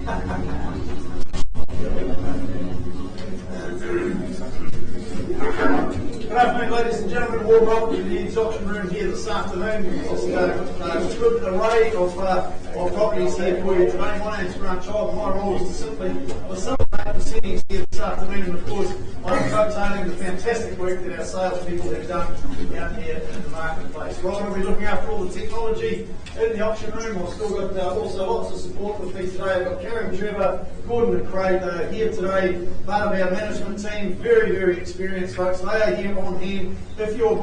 Good afternoon, ladies and gentlemen. Warm welcome to the EVES auction room here this afternoon. It's a good array of properties here for you today. My name's Grant Child. My role is to simply facilitate the settings here this afternoon, and of course, I'm coattailing the fantastic work that our salespeople have done out here in the marketplace. Robin will be looking after all the technology in the auction room. I've still got also lots of support with me today. I've got Karen, Trevor, Gordon and Craig here today, part of our management team, very, very experienced folks. They are here on hand. If your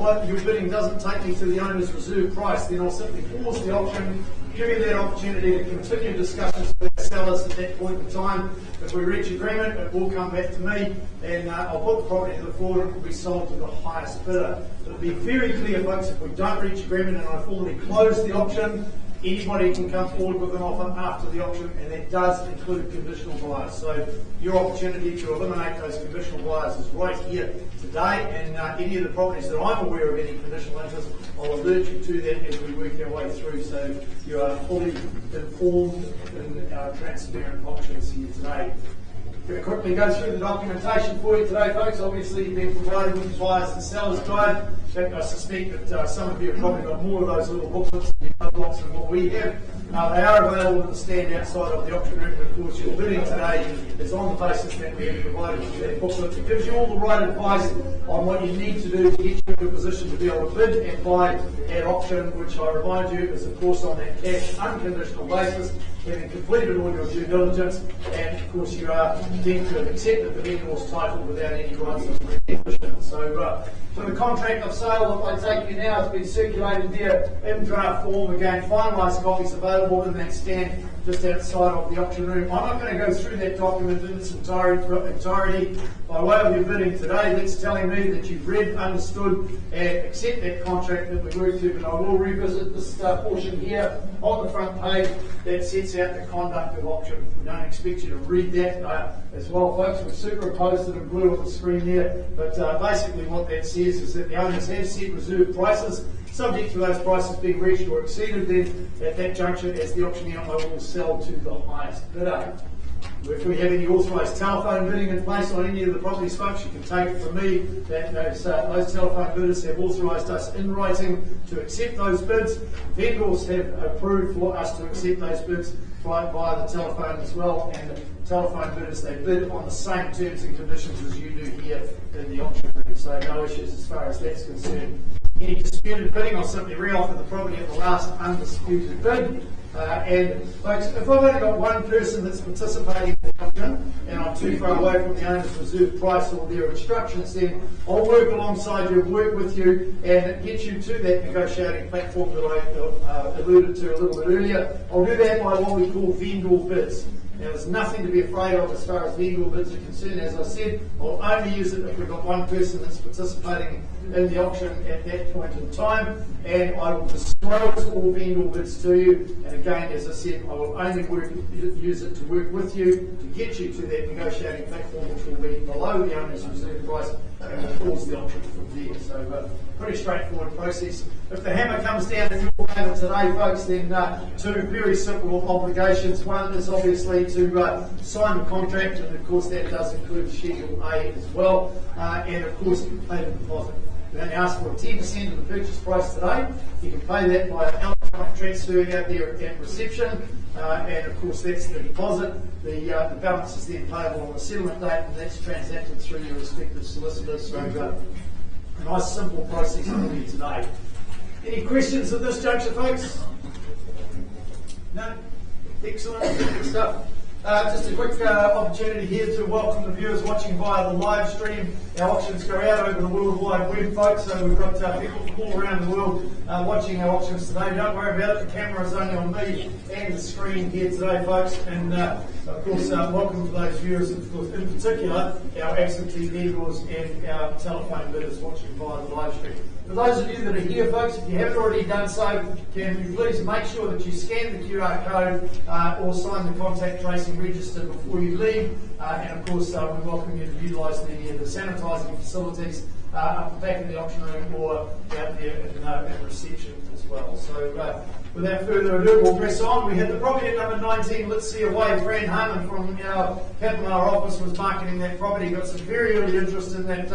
bidding doesn't take me to the owner's reserve price, then I'll simply pause the auction, give you that opportunity to continue discussions with our sellers at that point in time. If we reach agreement, it will come back to me, and I'll put the property to the floor, and it will be sold to the highest bidder. It'll be very clear, folks, if we don't reach agreement and I formally close the auction, anybody can come forward with an offer after the auction, and that does include conditional buyers. So your opportunity to eliminate those conditional buyers is right here today, and any of the properties that I'm aware of any conditional interest, I'll alert you to that as we work our way through, so you are fully informed in our transparent options here today. I'm going to quickly go through the documentation for you today, folks. Obviously, you've been provided with the buyers and sellers guide. In fact, I suspect that some of you have probably got more of those little booklets in your blocks than what we have. They are available at the stand outside of the auction room. Of course, your bidding today is on the basis that we have provided you that booklet. It gives you all the right advice on what you need to do to get you into a position to be able to bid and buy at auction, which I remind you is, of course, on that cash unconditional basis, having completed all your due diligence, and of course you are deemed to have accepted the vendor's title without any rights of relinquishment. So for the contract of sale that I take you now, it's been circulated there in draft form. Again, finalised copies available in that stand just outside of the auction room. I'm not going to go through that document in its entirety. By way of your bidding today, that's telling me that you've read, understood, and accept that contract that we worked through, but I will revisit this portion here on the front page that sets out the conduct of auction. We don't expect you to read that as well, folks. We've superimposed it in blue on the screen there, but basically what that says is that the owners have set reserve prices. Subject to those prices being reached or exceeded, then at that juncture, as the auctioneer, I will sell to the highest bidder. If we have any authorised telephone bidding in place on any of the properties, folks, you can take it from me that those telephone bidders have authorised us in writing to accept those bids. Vendors have approved for us to accept those bids via the telephone as well, and the telephone bidders, they bid on the same terms and conditions as you do here in the auction room, so no issues as far as that's concerned. Any disputed bidding, I'll simply re-offer the property at the last undisputed bid. And folks, if I've only got one person that's participating in the auction and I'm too far away from the owner's reserve price or their instructions, then I'll work alongside you, work with you, and get you to that negotiating platform that I alluded to a little bit earlier. I'll do that by what we call vendor bids. Now, there's nothing to be afraid of as far as vendor bids are concerned. As I said, I'll only use it if we've got one person that's participating in the auction at that point in time, and I will disclose all vendor bids to you. And again, as I said, I will only use it to work with you to get you to that negotiating platform, which will be below the owner's reserve price, and we'll pause the auction from there. So pretty straightforward process. If the hammer comes down in your favour today, folks, then two very simple obligations. One is obviously to sign the contract, and of course that does include Schedule A as well, and of course pay the deposit. We only ask for 10% of the purchase price today. You can pay that by an electronic transfer out there at reception, and of course that's the deposit. The balance is then payable on the settlement date, and that's transacted through your respective solicitors. So a nice simple process for you today. Any questions at this juncture, folks? No? Excellent. Good stuff. Just a quick opportunity here to welcome the viewers watching via the live stream. Our auctions go out over the World Wide Web, folks, so we've got people from all around the world watching our auctions today. Don't worry about it, the camera is only on me and the screen here today, folks. And of course, welcome to those viewers, of course, in particular, our absentee vendors and our telephone bidders watching via the live stream. For those of you that are here, folks, if you haven't already done so, can you please make sure that you scan the QR code or sign the contact tracing register before you leave. And of course, we welcome you to utilise the sanitising facilities up the back of the auction room or out there in reception as well. So without further ado, we'll press on. We had the property at number 19, Let's See Away. Fran Harmon from our Papamoa office was marketing that property, got some very early interest in that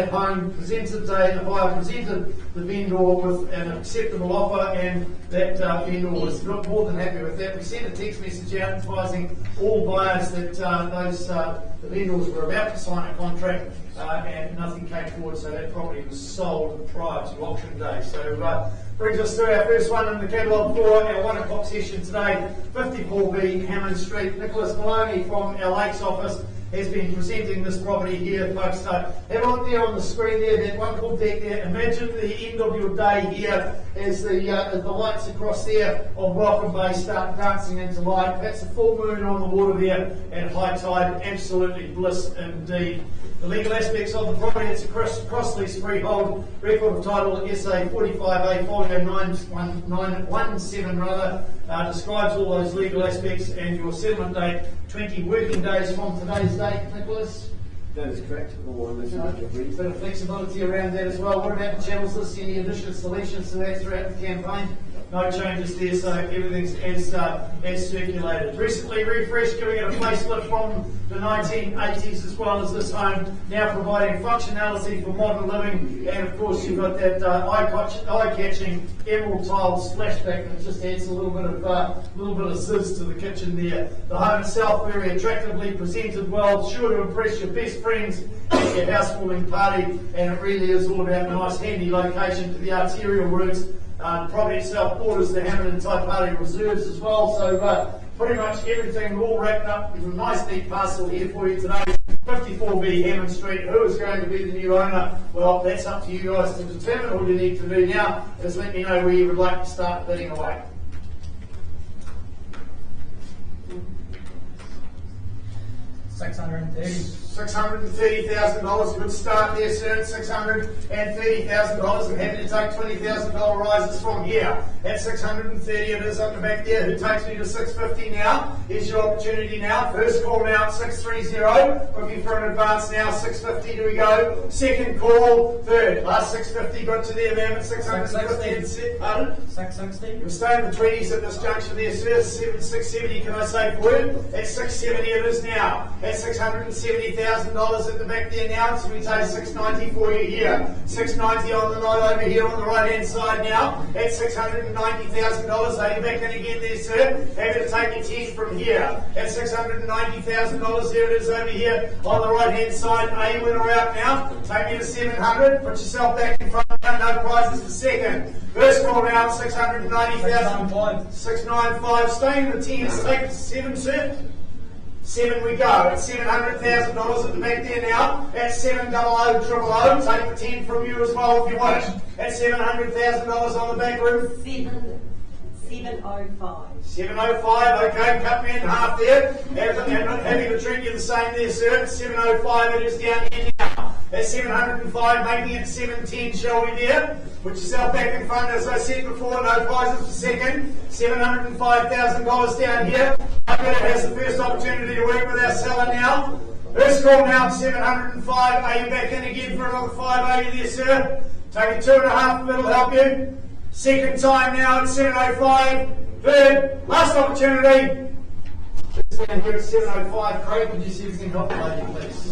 home, presented the buyer presented the vendor with an acceptable offer, and that vendor was more than happy with that. We sent a text message out advising all buyers that the vendors were about to sign a contract, and nothing came forward, so that property was sold prior to auction day. So brings us to our first one in the catalogue for our 1 o'clock session today, 54B Hammond Street. Nicholas Maloney from our Lakes office has been presenting this property here, folks. Have a look there on the screen there, that wonderful deck there. Imagine the end of your day here as the lights across there on Welcome Bay start dancing into light. That's a full moon on the water there at high tide. Absolutely bliss indeed. The legal aspects of the property, it's a cross-lease freehold, record of title SA 45A folio 917 describes all those legal aspects, and your settlement date 20 working days from today's date, Nicholas? That is correct. A bit of flexibility around that as well. What about the channels list? Any additions, deletions to that throughout the campaign? No changes there, so everything's as circulated. Recently refreshed, giving it a facelift from the 1980s as well as this home, now providing functionality for modern living, and of course you've got that eye-catching emerald tile splashback that just adds a little bit of zizz to the kitchen there. The home itself very attractively presented, well, sure to impress your best friends at your housewarming party, and it really is all about a nice handy location to the arterial routes. The property itself borders the Hammond and Taipari reserves as well, so pretty much everything all wrapped up with a nice neat parcel here for you today. 54B Hammond Street. Who is going to be the new owner? Well, that's up to you guys to determine. All you need to do now is let me know where you would like to start bidding away. $630,000, good start there, sir. $630,000. I'm happy to take $20,000 rises from here. At $630, it is up the back there. Who takes me to $650 now? Here's your opportunity now. First call now at $630. Looking for an advance now. $650. Do we go? Second call. Third. Last $650. Got to there, ma'am. At $650. Pardon? $660. We're staying in the 20s at this junction there, sir. $670. Can I say for you? At $670 it is now. At $670,000 at the back there now, so we take $690 for you here. $690 on the night over here on the right hand side now. At $690,000, are you back in again there, sir? Happy to take your 10 from here. At $690,000, there it is over here on the right hand side. Are you in or out now? Take me to $700. Put yourself back in front. No prizes for second. First call now, $690,000. $695. Staying in the 10s. Take 7, sir. 7 we go. At $700,000 at the back there now. At $700,000, take the 10 from you as well if you want it. At $700,000 on the back room. 705. 705, okay, cut me in half there. Happy to treat you the same there, sir. At 705 it is down here now. At 705, making it 710, shall we, dear? Put yourself back in front, as I said before, no prizes for second. $705,000 down here. Operator has the first opportunity to work with our seller now. First call now at 705. Are you back in again for another 580 there, sir? Take a 2.5 bid will help you. Second time now at 705. Third, last opportunity. Let's stand here at 705. Craig, would you see if you can help the lady, please?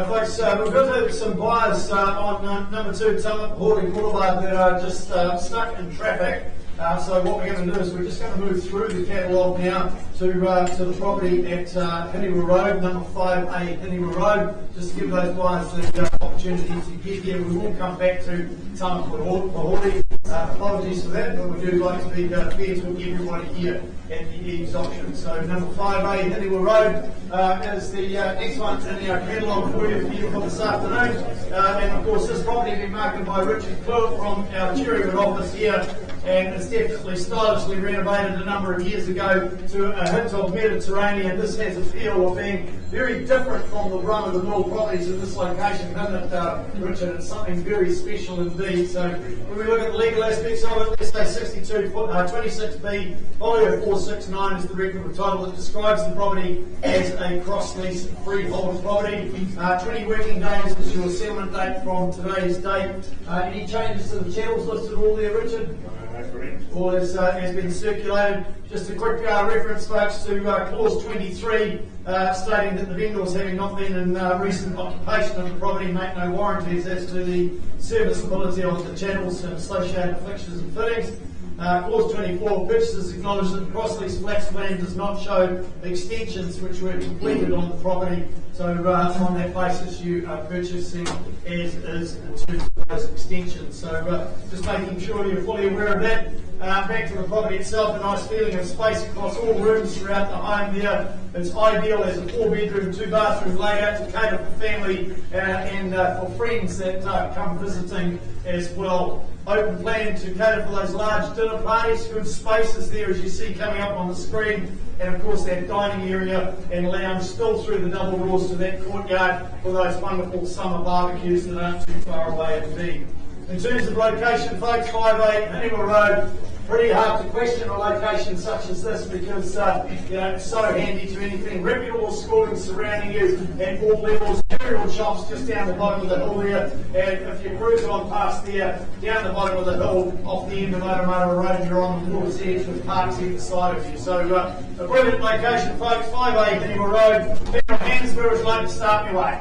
Folks, we've got some buyers on number 2 Papamoa Boulevard that are just stuck in traffic. So what we're going to do is we're just going to move through the catalogue now to the property at Hiniwa Road, number 5A Hiniwa Road, just to give those buyers the opportunity to get here. We will come back to Papamoa. Apologies for that, but we do like to be fair to everybody here at the EVES auction. So number 5A Hiniwa Road is the next one in our catalogue for you for this afternoon. And of course this property has been marketed by Richard Clerk from our Cherrywood office here, and it's definitely stylishly renovated a number of years ago to a hint of Mediterranean. This has a feel of being very different from the run-of-the-mill properties in this location, doesn't it, Richard? It's something very special indeed. So when we look at the legal aspects of it, let's say 26B, folio 469 is the record of title that describes the property as a cross-lease freehold property. 20 working days is your settlement date from today's date. Any changes to the channels listed all there, Richard? All has been circulated. Just a quick reference, folks, to clause 23, stating that the vendors, having not been in recent occupation of the property, make no warranties as to the serviceability of the channels and associated fixtures and fittings. Clause 24, purchasers acknowledge that the cross-lease flats plan does not show extensions which were completed on the property. So on that basis, you are purchasing as is in terms of those extensions. So just making sure you're fully aware of that. Back to the property itself, a nice feeling of space across all rooms throughout the home there. It's ideal as a 4-bedroom, 2-bathroom layout to cater for family and for friends that come visiting as well. Open plan to cater for those large dinner parties, good spaces there as you see coming up on the screen, and of course that dining area and lounge still through the double doors to that courtyard for those wonderful summer barbecues that aren't too far away indeed. In terms of location, folks, 5A Hiniwa Road, pretty hard to question a location such as this because it's so handy to anything. Reputable schooling surrounding you at all levels. Cereal shops just down the bottom of the hill there, and if you cruise on past there, down the bottom of the hill, off the end of Otamata Road, you're on the water's edge with parks either side of you. So a brilliant location, folks. 5A Hiniwa Road. Down hands, where would you like to start your way?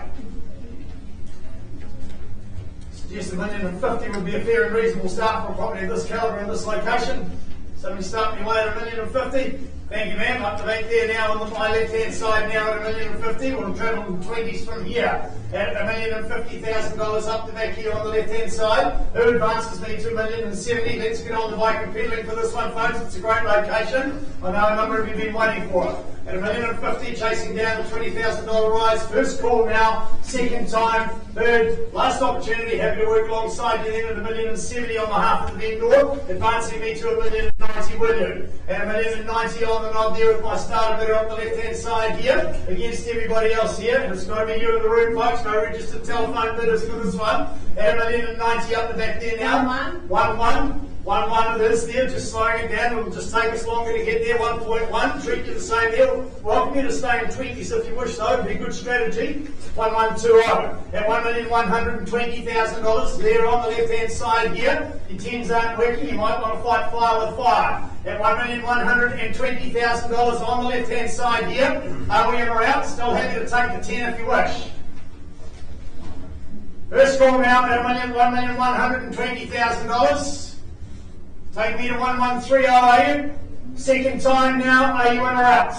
Yes, $1,050,000 would be a fair and reasonable start for a property of this calibre in this location. Somebody start me away at $1,050,000. Thank you, ma'am. Up the back there now on my left-hand side now at $1,050,000. We'll travel in 20s from here at $1,050,000 up the back here on the left-hand side. Who advances me to $1,070,000? Let's get on the bike and pedaling for this one, folks. It's a great location. I know a number of you have been waiting for it. At $1,050,000, chasing down the $20,000 rise. First call now, second time, third, last opportunity. Happy to work alongside you then at $1,070,000 on behalf of the vendor, advancing me to $1,090,000 with you. At $1,090,000 on the nod there with my starter bidder on the left-hand side here, against everybody else here, and it's going to be you in the room, folks. No registered telephone bidders for this one. At $1,090,000 up the back there now. 1-1 it is there, just slowing it down. It'll just take us longer to get there. 1.1, treat you the same there. Welcome you to stay in 20s if you wish, though. It'd be a good strategy. 1-1-2-0. At $1,120,000 there on the left-hand side here. Your 10s aren't working. You might want to fight fire with fire. At $1,120,000 on the left-hand side here. Are we in or out? Still happy to take the 10 if you wish. First call now at $1,120,000. Take me to 1-1-3-0, are you? Second time now, are you in or out?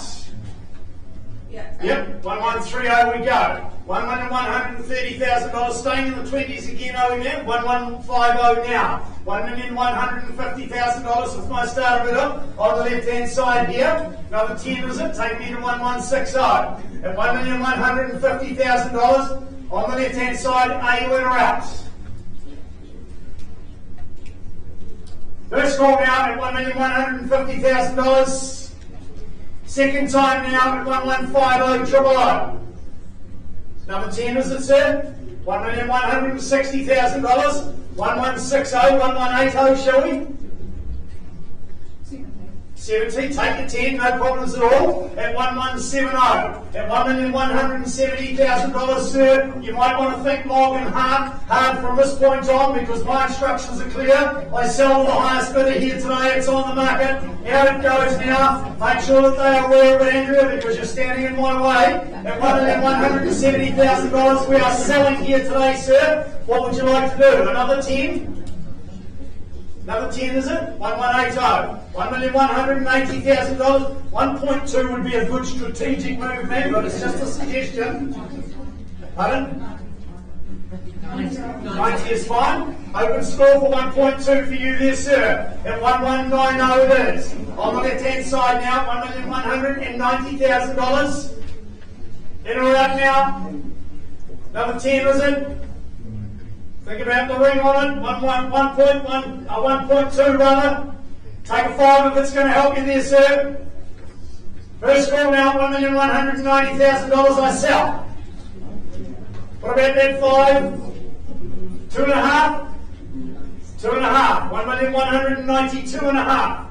Yep, 1130 we go. $1,130,000 staying in the 20s again, OEM. 1150 now. $1,150,000 with my starter bid up on the left hand side here. Another 10 is it? Take me to 1160. At $1,150,000 on the left hand side, are you in or out? First call now at $1,150,000. Second time now at 1150 000. Number 10 is it, sir? $1,160,000. 1160, 1180, shall we? 70, take the 10, no problems at all. At 1170, at $1,170,000, sir, you might want to think long and hard from this point on, because my instructions are clear. I sell the highest bidder here today, it's on the market. Out it goes now. Make sure that they are aware of it, Andrea, because you're standing in my way. At $1,170,000, we are selling here today, sir. What would you like to do? Another 10? Another 10 is it? 1180. $1,180,000. 1.2 would be a good strategic move, man, but it's just a suggestion. Pardon? 90 is fine. Open score for 1.2 for you there, sir. At 1190 it is. On the left hand side now, $1,190,000. In or out now? Another 10 is it? Think about the ring on it, 1.2 rather. Take a 5 if it's going to help you there, sir. First call now, $1,190,000 I sell. What about that 5? 2.5? 2.5. 1,192.5.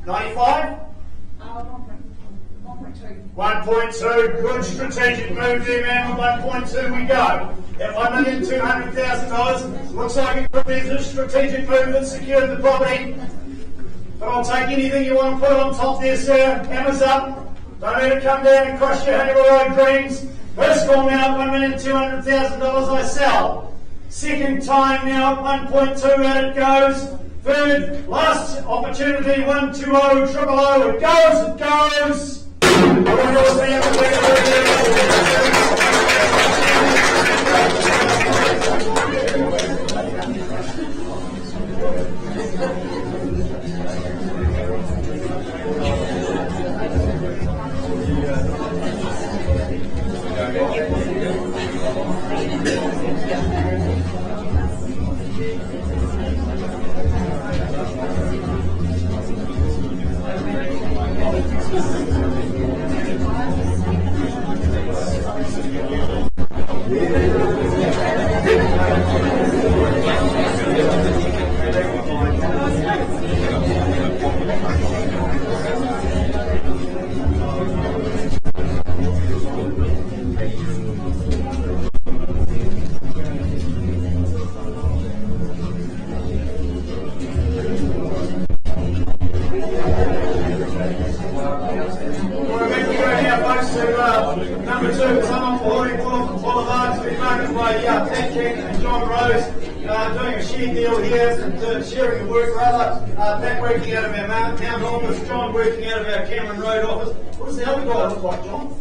95? 1.2. Good strategic move there, man. With 1.2 we go. At $1,200,000, looks like it could be a strategic move that secured the property. But I'll take anything you want to put on top there, sir. Hammers up. Don't let it come down and crush your Honeywood dreams. First call now, $1,200,000 I sell. Second time now, 1.2 out it goes. Third, last opportunity, 120 000. It goes, it goes. Number 2, someone holding Boulevards, been marketed by Patrick and John Rose, doing a share deal here, sharing the work rather. Pat working out of our Mount office, John working out of our Cameron Road office. What does the other guy look like, John?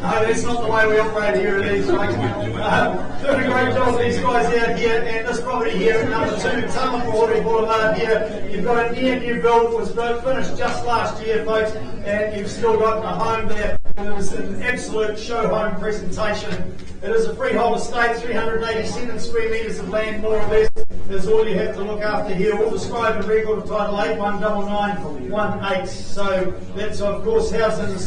No, that's not the way we operate here at EVES. Doing a great job, these guys out here, and this property here at number 2, Tauranga Boulevard here. You've got a near new build, it was finished just last year, folks, and you've still got a home there. It was an absolute show home presentation. It is a freehold estate, 387 square metres of land, more or less, is all you have to look after here. All described in record of title 819918. So that's of course housed in the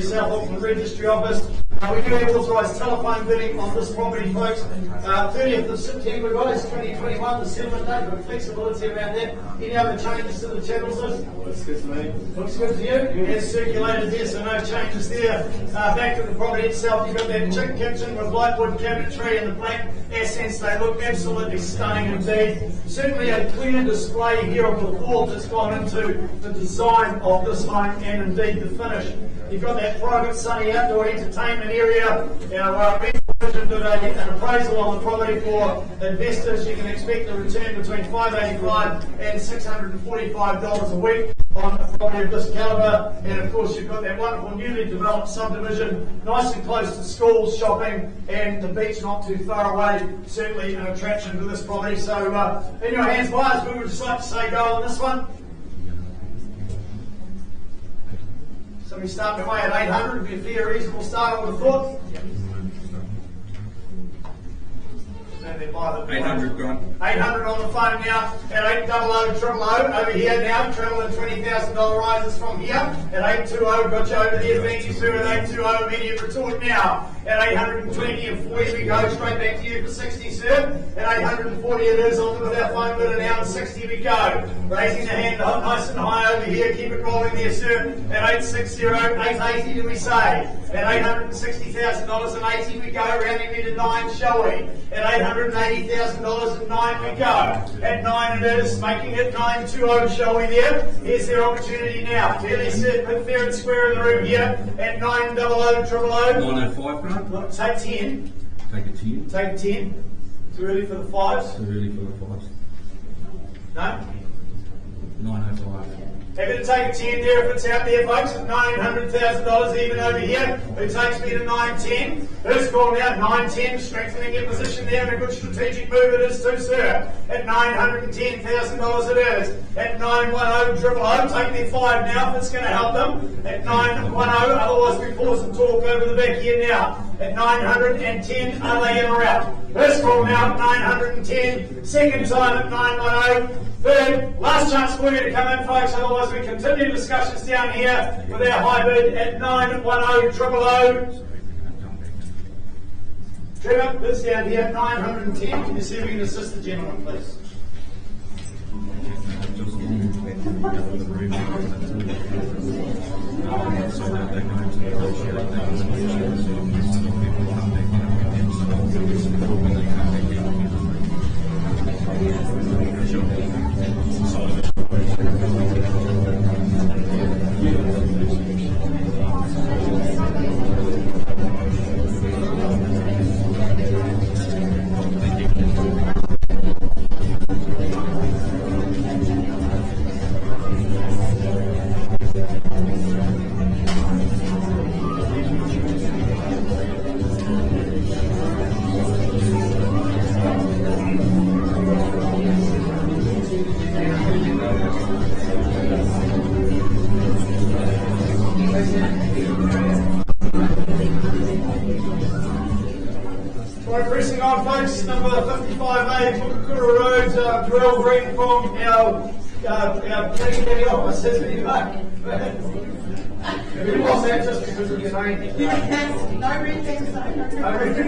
South Auckland Registry Office. We do have authorised telephone bidding on this property, folks. 30th of September, guys, 2021, the settlement date, but flexibility around that. Any other changes to the channels list? Looks good to me. Looks good to you? It has circulated there, so no changes there. Back to the property itself, you've got that chick kitchen with light wood cabinetry and the black accents. They look absolutely stunning indeed. Certainly a clear display here of the thought that's gone into the design of this home and indeed the finish. You've got that private sunny outdoor entertainment area. Our Division did an appraisal on the property for investors. You can expect a return between $585 and $645 a week on a property of this calibre. And of course you've got that wonderful newly developed subdivision, nice and close to schools, shopping, and the beach not too far away. Certainly an attraction to this property. So in your hands, buyers, we would just like to say go on this one. So we start away at 800, would be a fair, reasonable start, I would have thought. 800 grand. 800 on the phone now at 800 over here now, travelling $20,000 rises from here at 820, got you over there, thank you sir, at 820, immediate retort now at 820 and 40 we go, straight back to you for 60 sir, at 840 it is, on with our phone bidder now, and 60 we go, raising the hand nice and high over here, keep it rolling there sir, at 860, 880 do we say, at $860,000 and 80 we go, rounding me to 9 shall we, at $880,000 and 9 we go. At 9 it is, making it 920 shall we there. Here's their opportunity now. Fairly certain, fair and square in the room here. At 900 000. 905 grand. Take 10. Take a 10. Take 10. Too early for the 5s? Too early for the 5s. No? 905. Happy to take a 10 there if it's out there, folks, at $900,000 even over here. It takes me to 910. This call now, 910, strengthening your position there, and a good strategic move it is too, sir. At $910,000 it is. At 910 000, take their 5 now if it's going to help them. At 910, otherwise we pause and talk over the back here now. At 910, are they in or out? This call now at 910, second time at 910. Third, last chance for you to come in, folks, otherwise we continue discussions down here with our high bid at 910 000. Trevor, bids down here at 910. Can you see if we can assist the gentleman, please? Pressing on, folks, number 55A, Pukakoura Road, drill green from our Katikati office. Says me back. We lost that just because of your name. No red bands,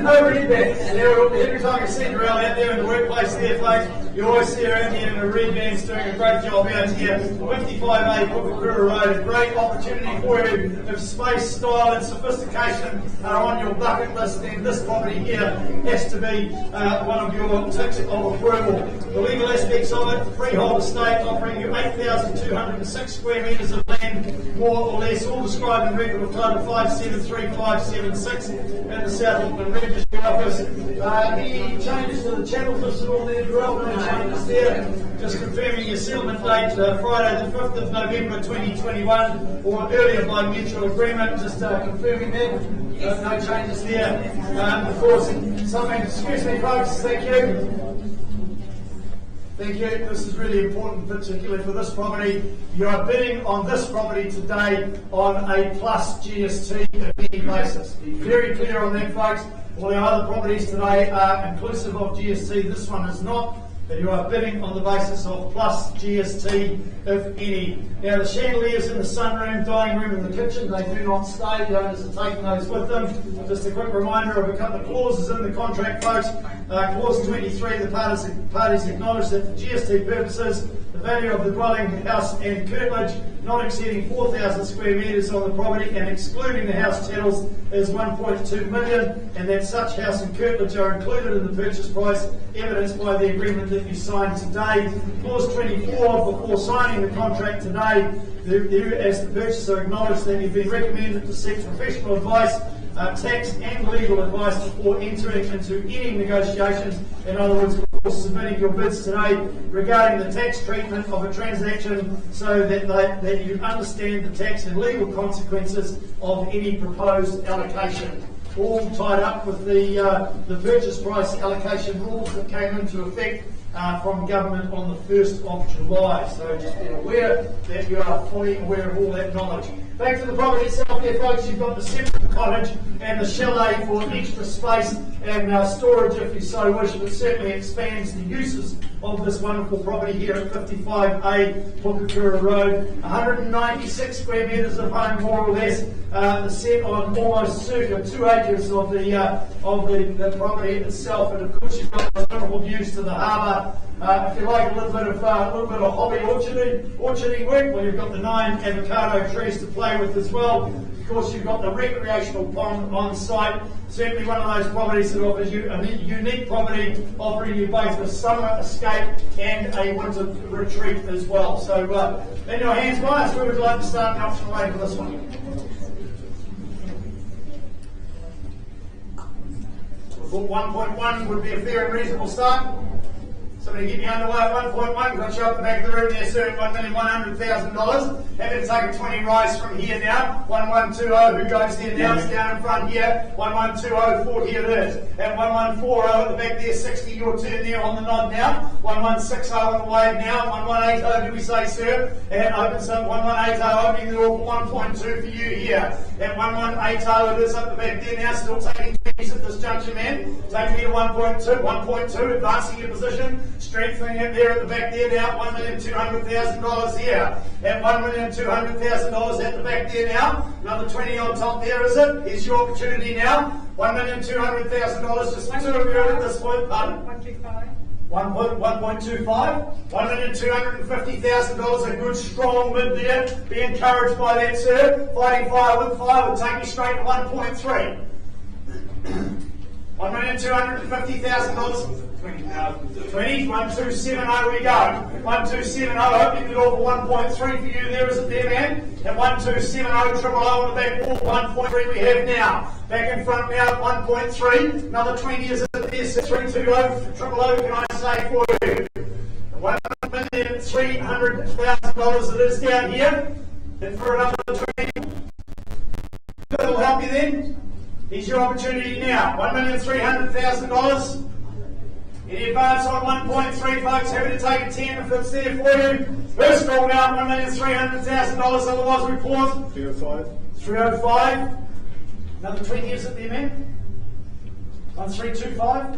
No red bands. Every time you see her out there in the workplace there, folks, you always see her out there in the red bands doing a great job out here. 55A, Pukakoura Road, a great opportunity for you. If space, style and sophistication are on your bucket list, then this property here has to be one of your ticks of approval. The legal aspects of it, freehold estate offering you 8,206 square metres of land, more or less, all described in record of title 573576 at the South Auckland Registry Office. Any changes to the channels listed on there, Darrell? No changes there. Just confirming your settlement date, Friday the 5th of November 2021, or earlier by mutual agreement. Just confirming that. No changes there. Of course, something, excuse me folks, thank you. Thank you. This is really important, particularly for this property. You are bidding on this property today on a plus GST at any basis. Be very clear on that, folks. All our other properties today are inclusive of GST. This one is not. But you are bidding on the basis of plus GST, if any. Now the chandeliers in the sunroom, dining room and the kitchen, they do not stay. The owners are taking those with them. Just a quick reminder of a couple of clauses in the contract, folks. Clause 23, the parties acknowledge that for GST purposes, the value of the dwelling, house and curtilage not exceeding 4,000 square metres on the property and excluding the house chattels is 1.2 million, and that such house and curtilage are included in the purchase price, evidenced by the agreement that you signed today. Clause 24, before signing the contract today, you as the purchaser acknowledge that you've been recommended to seek professional advice tax and legal advice before entering into any negotiations. In other words, of course, submitting your bids today regarding the tax treatment of a transaction so that you understand the tax and legal consequences of any proposed allocation. All tied up with the purchase price allocation rules that came into effect from government on the 1st of July. So just be aware that you are fully aware of all that knowledge. Back to the property itself there, folks. You've got the separate cottage and the chalet for extra space and storage if you so wish, but certainly expands the uses of this wonderful property here at 55A Pukakura Road. 196 square metres of home, more or less, set on almost circa 2 acres of the property itself, and of course you've got those wonderful views to the harbour. If you like a little bit of hobby orcharding work, well, you've got the 9 avocado trees to play with as well. Of course, you've got the recreational pond on site. Certainly one of those properties that offers you a unique property, offering you both a summer escape and a winter retreat as well. So, in your hands, guys, we would like to start the option away for this one. We thought 1.1 would be a fair and reasonable start. Somebody get me underway at 1.1, got you up the back of the room there, sir, at $1,100,000. Happy to take a 20 rise from here now. 1120, who goes there now? It's down in front here. 1120, 40 it is. At 1140 at the back there, 60, your turn there on the nod now. 1160 on the wave now. 1180, do we say, sir? And opens up 1180, opening the door for 1.2 for you here. At 1180, it is up the back there now, still taking 20s at this juncture, man. Taking me to 1.2, 1.2, advancing your position. Strengthening it there at the back there now, $1,200,000 here. At $1,200,000 at the back there now. Another 20 on top there, is it? Here's your opportunity now. $1,200,000, just two of you at this point, pardon? 125. 1.25, $1,250,000, a good strong bid there. Be encouraged by that, sir. Fighting fire with fire would take you straight to 1.3. $1,250,000. 20, 1270 we go. 1270, opening the door for 1.3 for you there, is it there, man? At 1270, triple O on the back wall, 1.3 we have now. Back in front now at 1.3, another 20 is it there, 320, triple O can I say for you. $1,300,000 it is down here. And for another 20, that'll help you then. Here's your opportunity now, $1,300,000. Any advance on 1.3, folks? Happy to take a 10 if it's there for you. First call now, $1,300,000. Otherwise, we pause. 305. 305. Another 20 is it there, man? 1325.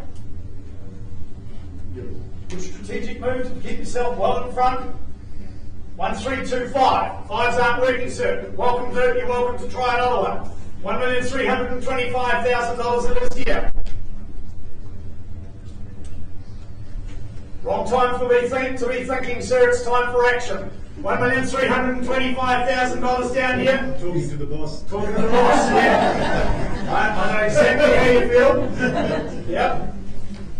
Good strategic move to keep yourself well in front. 1325. Fives aren't working, sir. You're welcome to try another one. $1,325,000 it is here. Wrong time to be thinking, sir. It's time for action. $1,325,000 down here. Talking to the boss. Talking to the boss, yeah. I know exactly how you feel. Yep.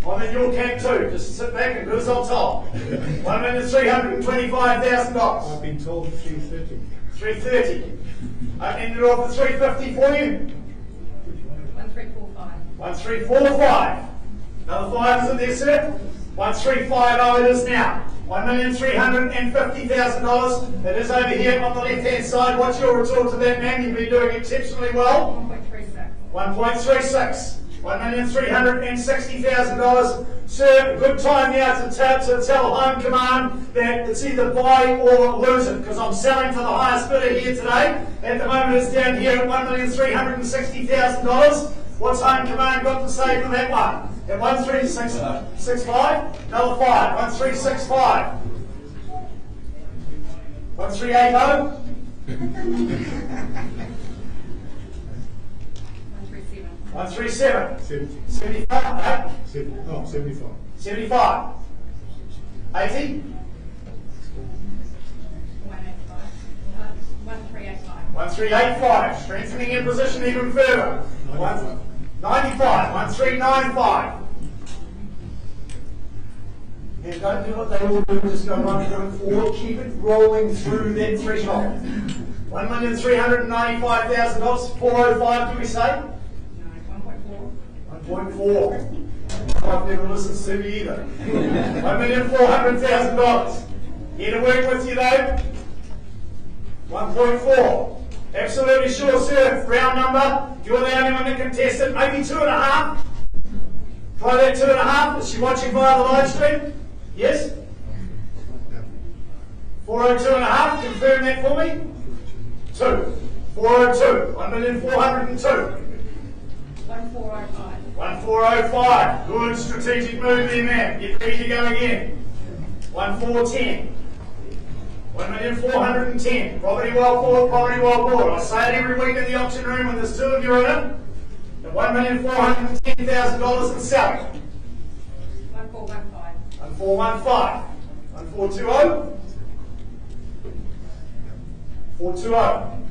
I'm in your camp too. Just sit back and do as I'm told. $1,325,000. I've been told 330. 330. I ended off at 350 for you. 1345. 1345. Another 5 is in there, sir. 1350 it is now. $1,350,000. It is over here on the left-hand side. What's your retort to that, man? You've been doing exceptionally well. 1.36. 1.36. $1,360,000. Sir, good time now to tell Home Command that it's either buy or lose it, because I'm selling for the highest bidder here today. At the moment it's down here at $1,360,000. What's Home Command got to say for that one? At 1365, another 5, 1365. 1380. 137. 137. 70. 75. 75. 75. 80. 185. 1385. 1385. Strengthening your position even further. 95. 1395. And don't do what they all do, just go right through it forward. Keep it rolling through that threshold. $1,395,000. 405, do we say? 1.4. I've never listened to me either. $1,400,000. Here to work with you though. 1.4. Absolutely sure, sir. Round number. You're the only one that can test it. Maybe 2.5. Try that 2.5. Is she watching via the live stream? Yes? 402.5. Confirm that for me. 2. 402. 1,402. 1405. 1405. Good strategic move there, man. Get ready to go again. 1410. 1,410. Property well bought, property well bought. I say it every week in the auction room when there's 2 of you in it. At $1,410,000 and sell it. 1415. 1415. 1420. 420.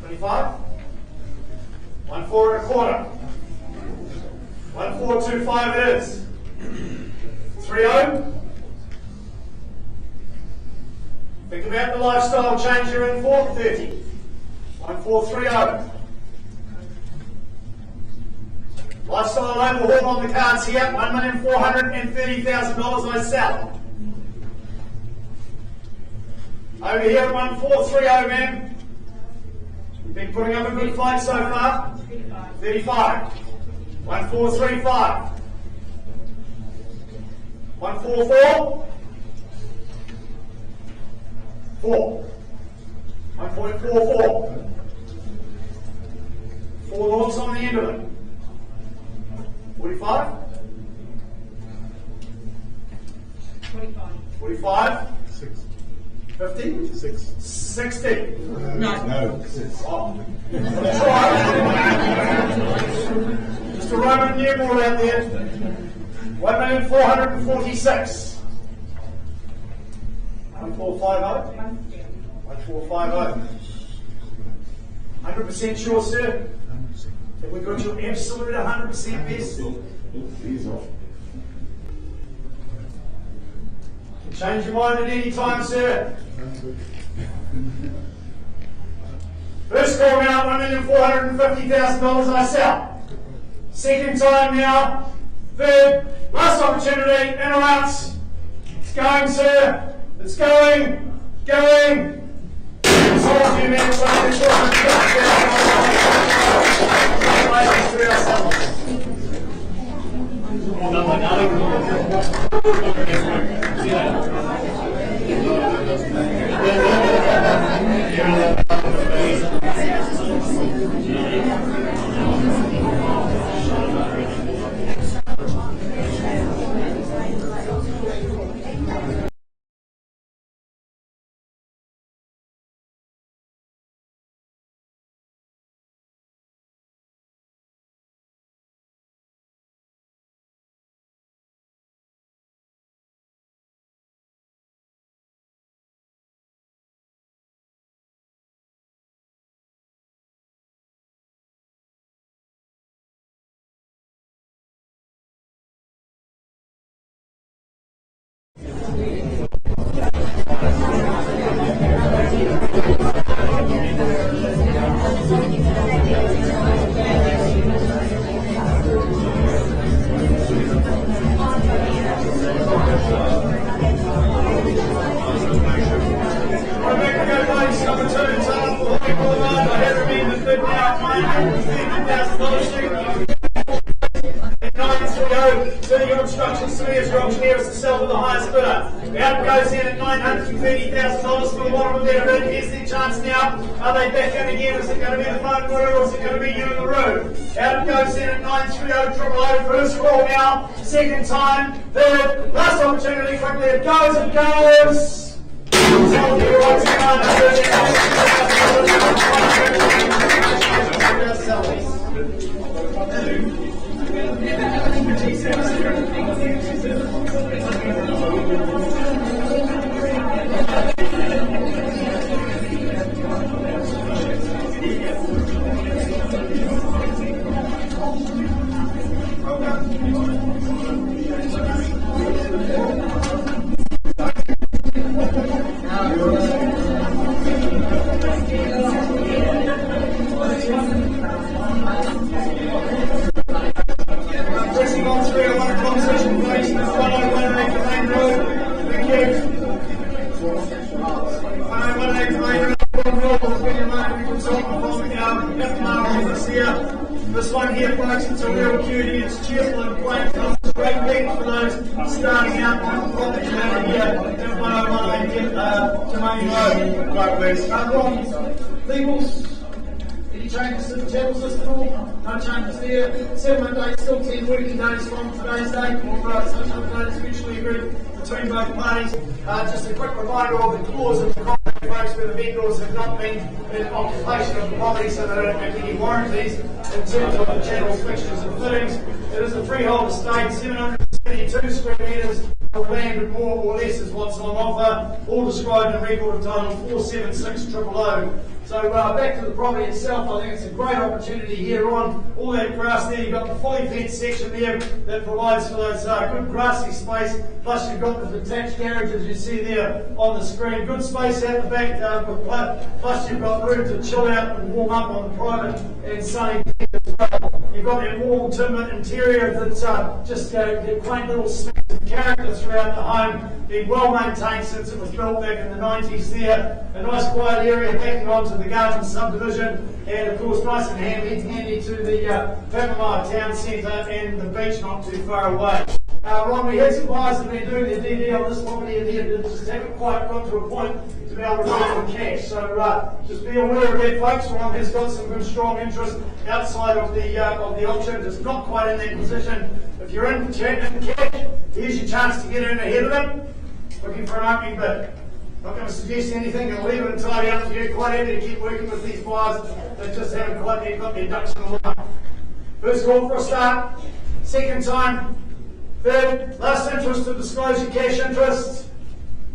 25. 14.25. 1425 it is. 30. Think about the lifestyle change you're in for. 30. 1430. Lifestyle overhaul on the cards here. $1,430,000 I sell. Over here at 1430, ma'am. You've been putting up a good fight so far. 35. 1435. 144. 4. 1.44. 4 noughts on the end of it. 45. 45. 45. 6. 50. 6. 60. No. Oh. Just a Roman numeral out there. 1,446. 1450. 1450. 100% sure, sir. Have we got your absolute 100% best? Change your mind at any time, sir. First call now, $1,450,000 I sell. Second time now. Third, last opportunity, in or out. It's going, sir. It's going. Going. Sold you, man. Instructions to me as your auctioneer is to sell to the highest bidder. The out goes in at $930,000 for the bottom of their bid. Here's their chance now. Are they back in again? Is it going to be the phone winner or is it going to be you in the room? Out goes in at 930 first call now. Second time. Third. Last opportunity. Quickly it goes. It goes. Sold to you once again. here, folks. It's a real cutie. It's cheerful and quaint. It's great thing for those starting out on the property ladder here at 101 Tauranga Road. Right, please. Ron, legals. Any changes to the channel system? No changes there. 7 days, still 10 working days from today's date. Or such other dates mutually agreed between both parties. Just a quick reminder of the clause of the contract, folks, where the vendors have not been in occupation of the property, so they don't have any warranties in terms of the channel's fixtures and fittings. It is a freehold estate, 772 square metres of land and more or less is what's on offer, all described in record of title 476000. So back to the property itself, I think it's a great opportunity here on all that grass there. You've got the fully fenced section there that provides for those good grassy space, plus you've got the detached garage as you see there on the screen. Good space out the back, plus you've got room to chill out and warm up on the private and sunny deck as well. You've got that warm timber interior that's just a quaint little smack of character throughout the home, been well maintained since it was built back in the 90s there. A nice quiet area backing onto the garden subdivision, and of course nice and handy to the Papamoa town centre and the beach not too far away. Ron, we had some buyers that have been doing their DD on this property and they just haven't quite got to a point to be able to raise the cash. So just be aware of that, folks. Ron has got some good strong interest outside of the option, just not quite in that position. If you're in cash, here's your chance to get in ahead of them. Looking for an opening bid. Not going to suggest anything and leave it entirely up to you. Quite happy to keep working with these buyers that just haven't quite yet got their ducks in a line. First call for a start. Second time. Third, last interest to disclose your cash interest.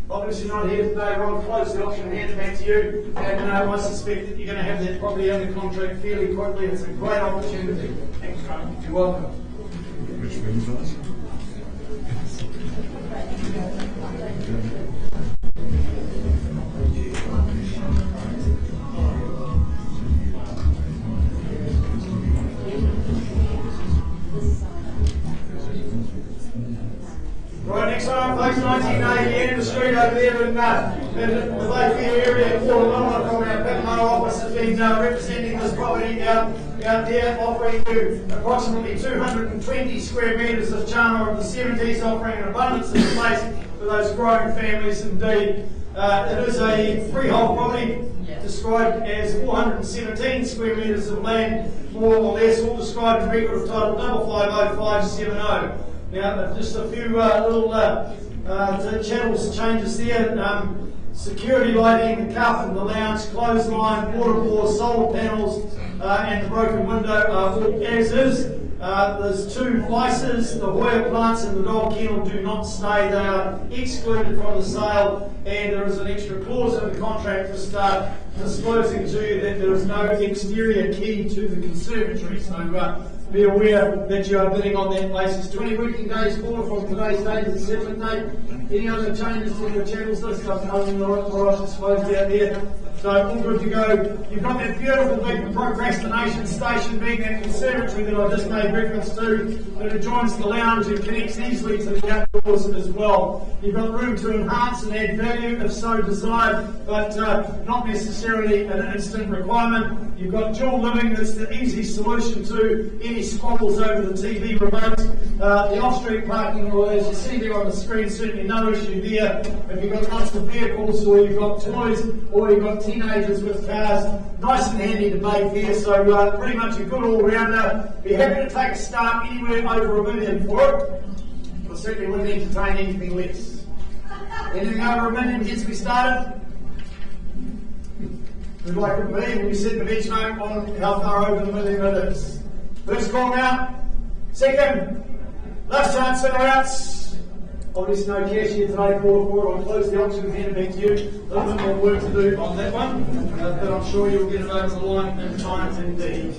Obviously not here today. Ron, close the option and hand it back to you. And I suspect that you're going to have that property under contract fairly quickly. It's a great opportunity. Thanks, Ron. You're welcome. Which brings us? Right, next time, folks, 1980, in the street over there in the Lakeview area, Tauranga from our Papamoa office has been representing this property out there, offering you approximately 220 square metres of charm of the 70s, offering an abundance of space for those growing families indeed. It is a freehold property described as 417 square metres of land, more or less, all described in record of title 550570. Now, just a few little channels changes there. Security lighting, the carpet, the lounge, clothesline, water bores, solar panels, and the broken window are all as is. There's 2 vices, the Hoya plants and the dog kennel do not stay. They are excluded from the sale, and there is an extra clause in the contract to start disclosing to you that there is no exterior key to the conservatory. So be aware that you are bidding on that basis. 20 working days forward from today's date to the settlement date. Any other changes to your channels list other than the right disclosed out there? So all good to go. You've got that beautiful big procrastination station being that conservatory that I just made reference to, that adjoins the lounge and connects easily to the outdoors as well. You've got room to enhance and add value if so desired, but not necessarily an instant requirement. You've got dual living that's the easy solution to any squabbles over the TV remote. The off-street parking, well, as you see there on the screen, certainly no issue there. If you've got lots of vehicles or you've got toys or you've got teenagers with cars, nice and handy to make there, so pretty much a good all-rounder. Be happy to take a start anywhere over $1 million for it, but certainly wouldn't entertain anything less. Anything over $1 million gets me started. We'd like it to be when we set the benchmark on how far over the $1 million it is. First call now. Second, last chance in or outs. Obviously no cash here today, call for it. I'll close the auction and hand it back to you. A little bit more work to do on that one, but I'm sure you'll get it over the line in time indeed.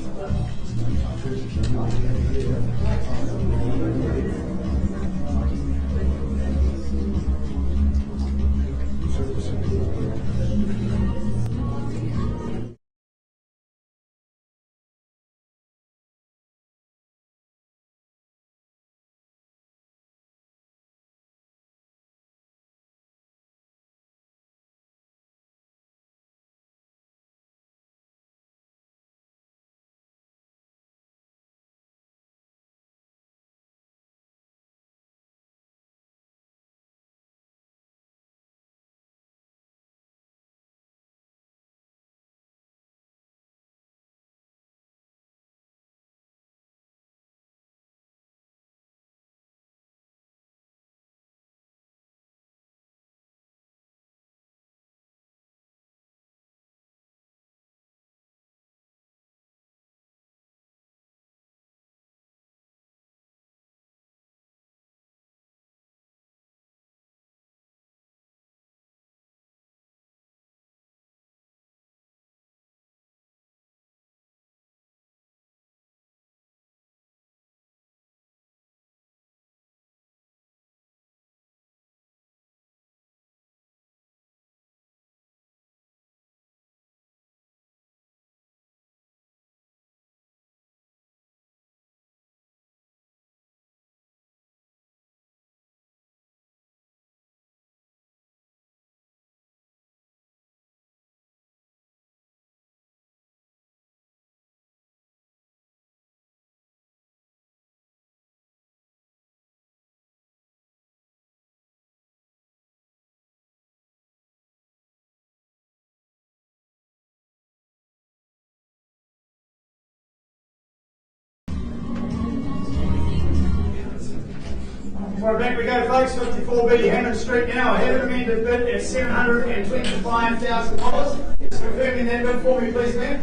Right, back we go, folks. 54B Hammond Street now. I have an amended bid at $725,000. Just confirming that bid for me, please, ma'am.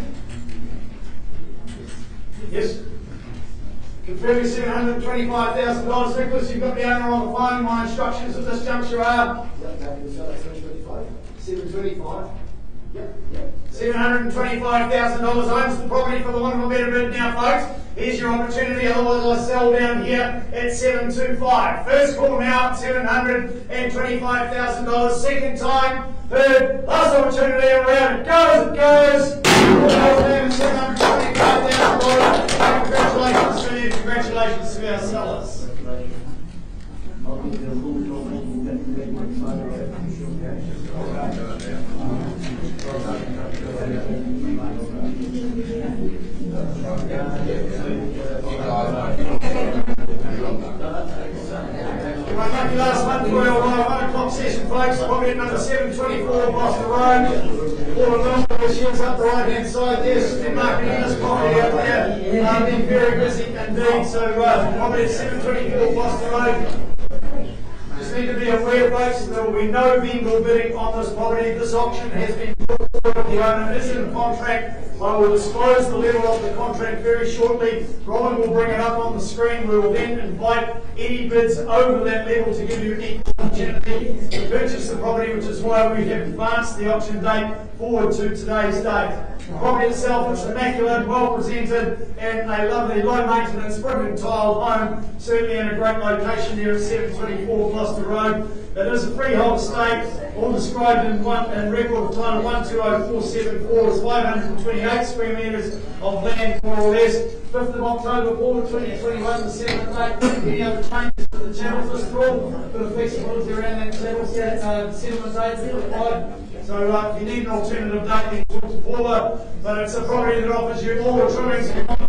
Yes. Confirming $725,000. Nicholas, you've got the owner on the phone. My instructions at this juncture are 725. $725,000 owns the property for the want of a better bid now, folks. Here's your opportunity, otherwise I sell down here at 725. First call now at $725,000. Second time, third, last opportunity, around it goes, it goes. $725,000. Congratulations to you, congratulations to our sellers. Right, lucky last one for our 1 o'clock session, folks. Property at number 724 Boston Road. All along the machines up the right hand side there. She's been marketing this property out there. Been very busy indeed. So, property at 724 Boston Road. Just need to be aware, folks, there will be no vendor bidding on this property. This auction has been put forward. The owner is in contract. I will disclose the level of the contract very shortly. Robin will bring it up on the screen. We will then invite any bids over that level to give you equal opportunity to purchase the property, which is why we have advanced the auction date forward to today's date. The property itself is immaculate, well presented, and a lovely low maintenance brick and tile home, certainly in a great location there at 724 Gloucester Road. It is a freehold estate, all described in record of title 120474 is 528 square metres of land, more or less. 5th of October, 2021, the 7th date. Any other changes to the channels this all? Bit of flexibility around that channel, settlement date is required. So if you need an alternative date, then talk to Paula. But it's a property that offers you all the trimmings you want.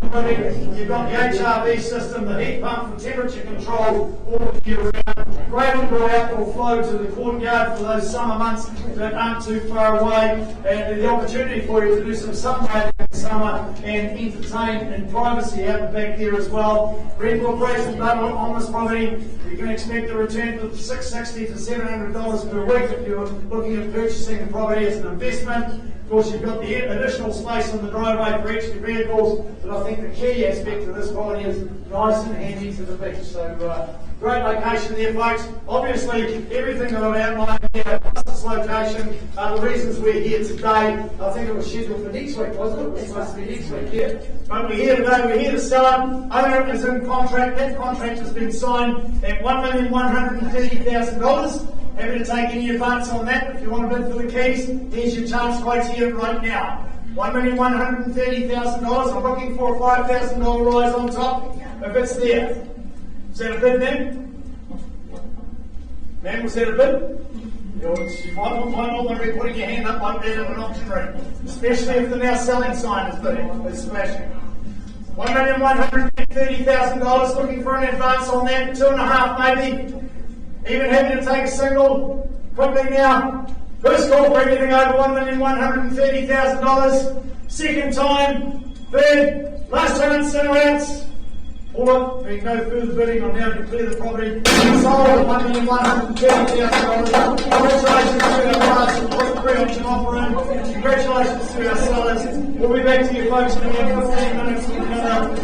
You've got the HRV system, the heat pump for temperature control all year round. Great indoor outdoor flow to the courtyard for those summer months that aren't too far away, and the opportunity for you to do some sunbathing in the summer and entertain in privacy out the back there as well. Rental prices on this property, you can expect a return of $660 to $700 per week if you're looking at purchasing the property as an investment. Of course, you've got the additional space on the driveway for extra vehicles, but I think the key aspect of this property is nice and handy to the beach. So, great location there, folks. Obviously, everything that I've outlined here, plus this location, the reasons we're here today. I think it was scheduled for next week, wasn't it? It was supposed to be next week, yeah. But we're here today, we're here to sell it. Owner is in contract. That contract has been signed at $1,130,000. Happy to take any advance on that. If you want to bid for the keys, here's your chance quotes here right now. $1,130,000. I'm looking for a $5,000 rise on top. If it's there. Is that a bid, ma'am? Ma'am, was that a bid? You might not want to be putting your hand up like that in an auction room. Especially if the now selling sign is bidding. It's smashing. $1,130,000. Looking for an advance on that. 2.5 maybe. Even happy to take a single quickly now. First call for anything over $1,130,000. Second time, third, last chance, outs. Or being no further bidding, I'm now declare the property sold at $1,130,000. Congratulations to our buyers who put the pre-auction offer in. Congratulations to our sellers. We'll be back to you folks in about 15 minutes with another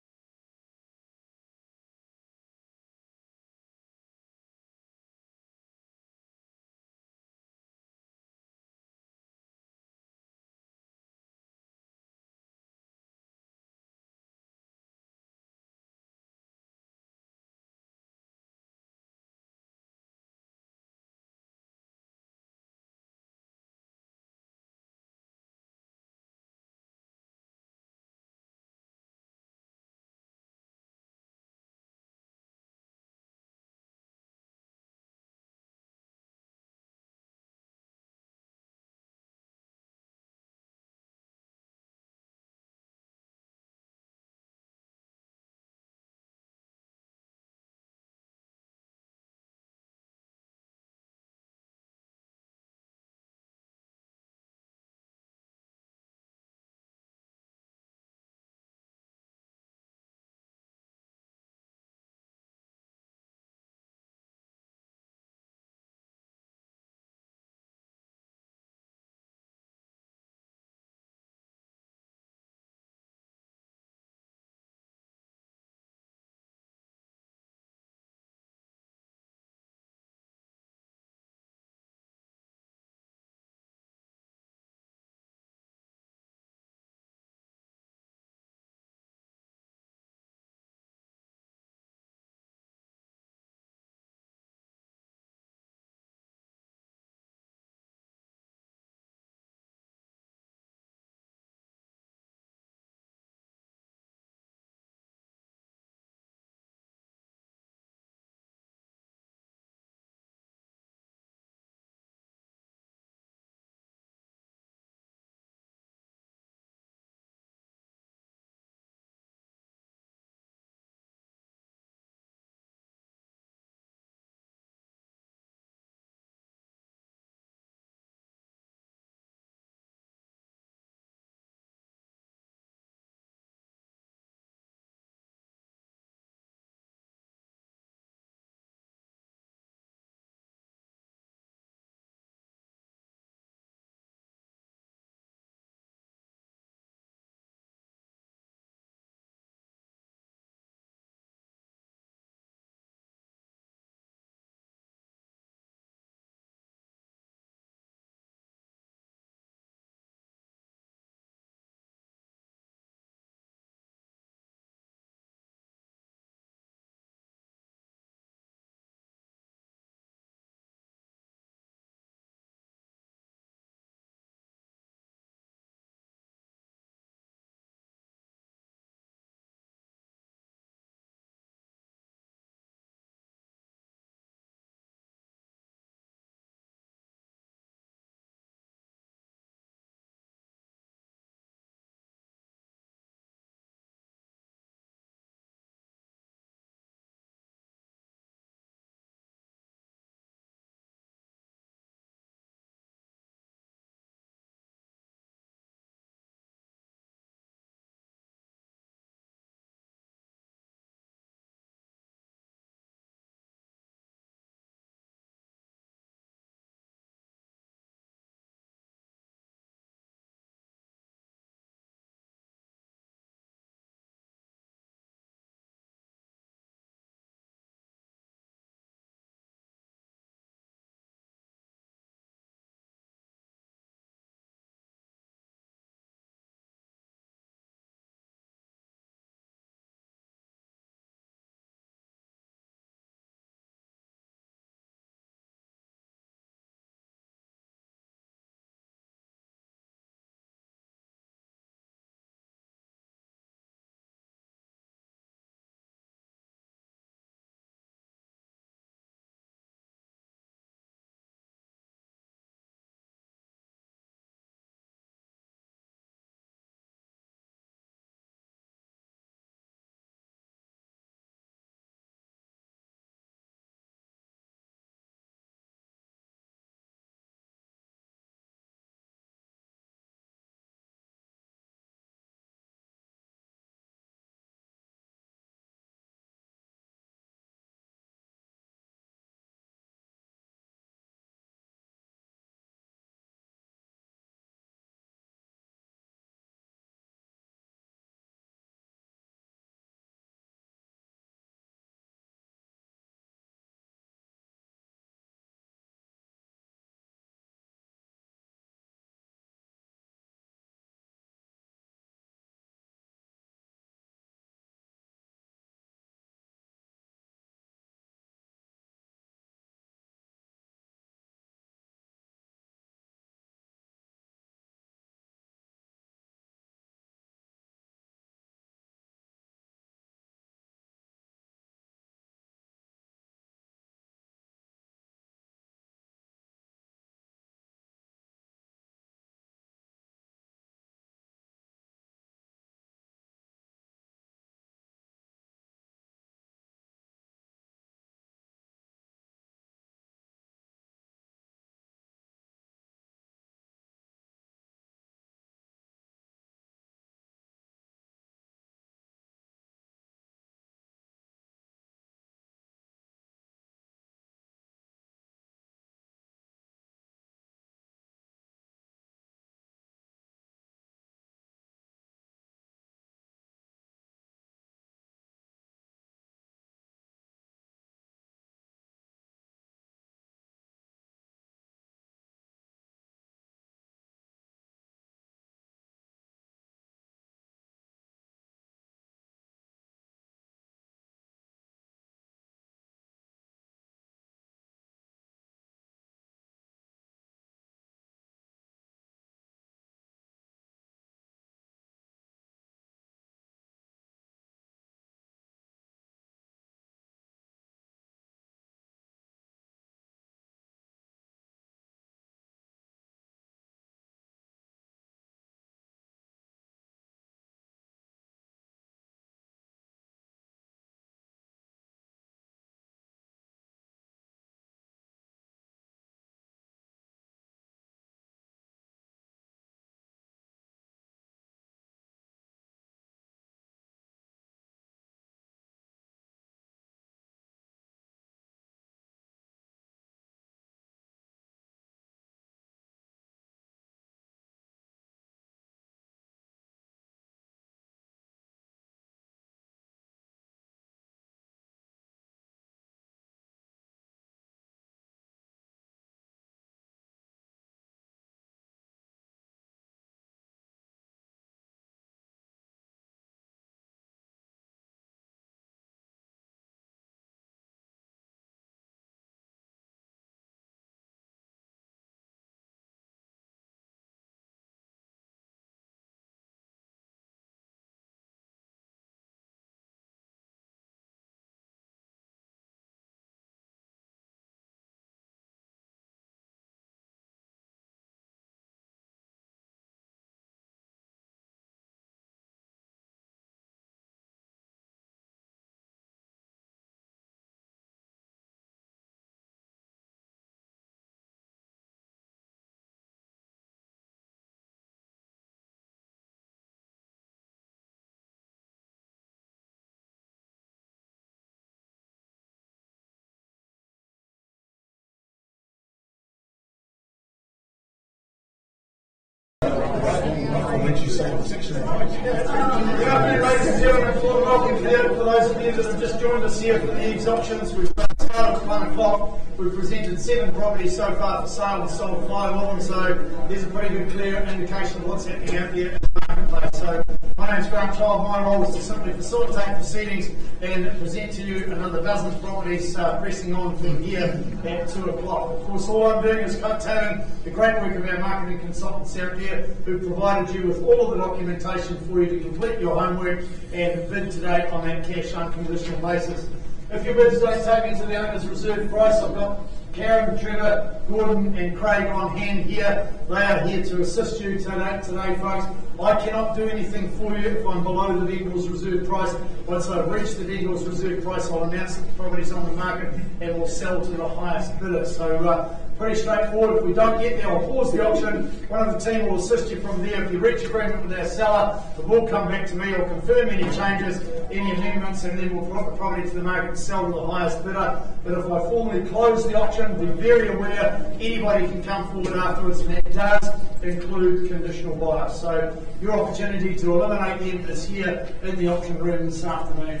I'll let you say what section it is. Good afternoon, ladies and gentlemen. Welcome here. For those of you that have just joined us here for the EVES auctions, we've started at 1 o'clock. We've presented 7 properties so far for sale and sold 5 of them, so there's a pretty good clear indication of what's happening out there in the marketplace. So my name's Grant Child. My role is to simply facilitate proceedings and present to you another dozen properties pressing on from here at 2 o'clock. Of course, all I'm doing is coattailing the great work of our marketing consultants out there who provided you with all of the documentation for you to complete your homework and bid today on that cash unconditional basis. If your bids don't take me to the owner's reserve price, I've got Karen, Trevor, Gordon and Craig on hand here. They are here to assist you today folks. I cannot do anything for you if I'm below the vendor's reserve price. Once I've reached the vendor's reserve price, I'll announce that the property's on the market and will sell to the highest bidder. So pretty straightforward. If we don't get there, I'll pause the auction. One of the team will assist you from there. If you reach agreement with our seller, the will come back to me. I'll confirm any changes, any amendments, and then we'll put the property to the market and sell to the highest bidder. But if I formally close the auction, be very aware anybody can come forward afterwards, and that does include conditional buyers. So your opportunity to eliminate them is here in the auction room this afternoon.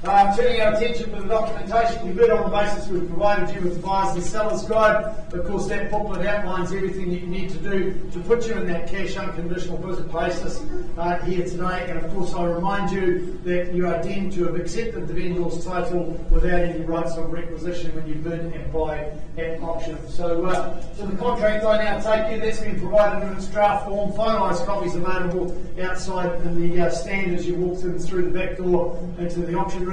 Turning our attention to the documentation, we bid on the basis we've provided you with the buyers and sellers guide. Of course, that booklet outlines everything that you need to do to put you in that cash unconditional basis here today. And of course, I remind you that you are deemed to have accepted the vendor's title without any rights of requisition when you bid and buy at auction. So to the contract I now take you, that's been provided in its draft form. Finalised copies available outside in the stand as you walk through the back door into the auction room.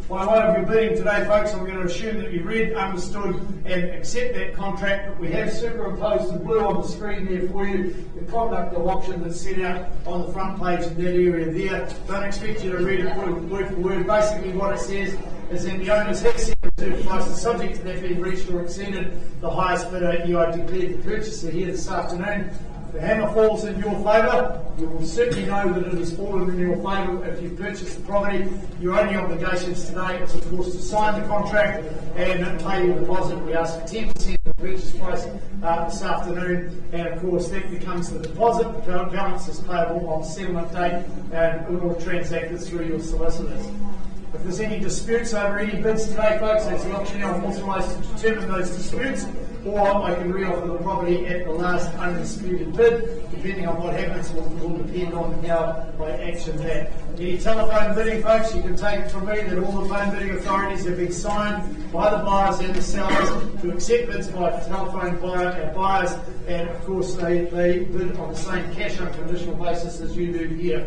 By way of your bidding today, folks, I'm going to assume that you read, understood and accept that contract, but we have superimposed in blue on the screen there for you the conduct of auction that's set out on the front page in that area there. Don't expect you to read it word for word. Basically what it says is that the owners have set the reserve prices subject to that being reached or exceeded. The highest bidder, you are declared the purchaser here this afternoon. If the hammer falls in your favour, you will certainly know that it has fallen in your favour if you purchase the property. Your only obligations today is, of course, to sign the contract and pay your deposit. We ask for 10% of the purchase price this afternoon, and of course that becomes the deposit. The balance is payable on settlement date, and it will transact it through your solicitors. If there's any disputes over any bids today, folks, as the auctioneer, I'm authorised to determine those disputes, or I can re-offer the property at the last undisputed bid. Depending on what happens will depend on how I action that. Any telephone bidding, folks, you can take it from me that all the phone bidding authorities have been signed by the buyers and the sellers to accept bids by telephone by our buyers, and of course they bid on the same cash unconditional basis as you do here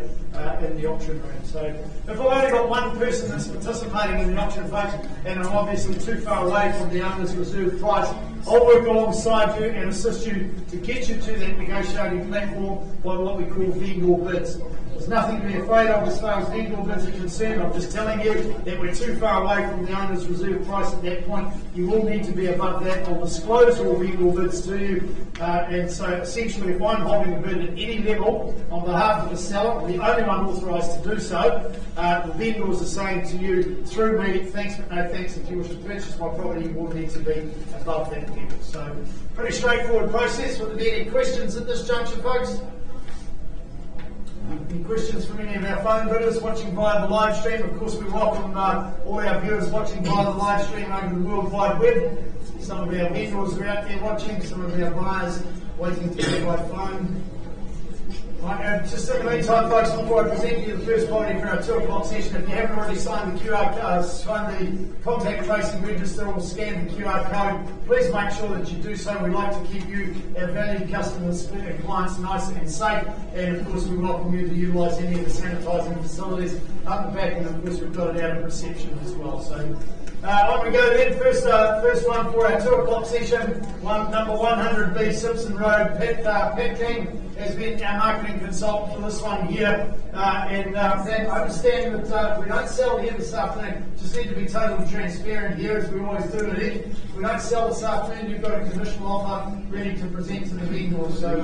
in the auction room. So if I've only got one person that's participating in the auction, folks, and I'm obviously too far away from the owner's reserve price, I'll work alongside you and assist you to get you to that negotiating platform by what we call vendor bids. There's nothing to be afraid of as far as vendor bids are concerned. I'm just telling you that we're too far away from the owner's reserve price at that point. You will need to be above that. I'll disclose all vendor bids to you. And so essentially, if I'm holding a bid at any level on behalf of the seller, I'm the only one authorised to do so. The vendors are saying to you, through me, thanks but no thanks. If you wish to purchase my property, you will need to be above that level. So pretty straightforward process. Would there be any questions at this juncture, folks? Any questions from any of our phone bidders watching via the live stream? Of course, we welcome all our viewers watching via the live stream over the World Wide Web. Some of our vendors are out there watching, some of our buyers waiting to hear by phone. Right, just in the meantime, folks, before I present you the first property for our 2 o'clock session, if you haven't already signed the QR code, signed the contact tracing register or scanned the QR code, please make sure that you do so. We like to keep you, our valued customers and clients, nice and safe. And of course, we welcome you to utilise any of the sanitising facilities up the back, and of course, we've got it out of reception as well. So on we go then. First one for our 2 o'clock session, number 100B Simpson Road, Pat King has been our marketing consultant for this one here, and I understand that we don't sell here this afternoon. Just need to be totally transparent here, as we always do at EVES. We don't sell this afternoon. You've got a conditional offer ready to present to the vendor. So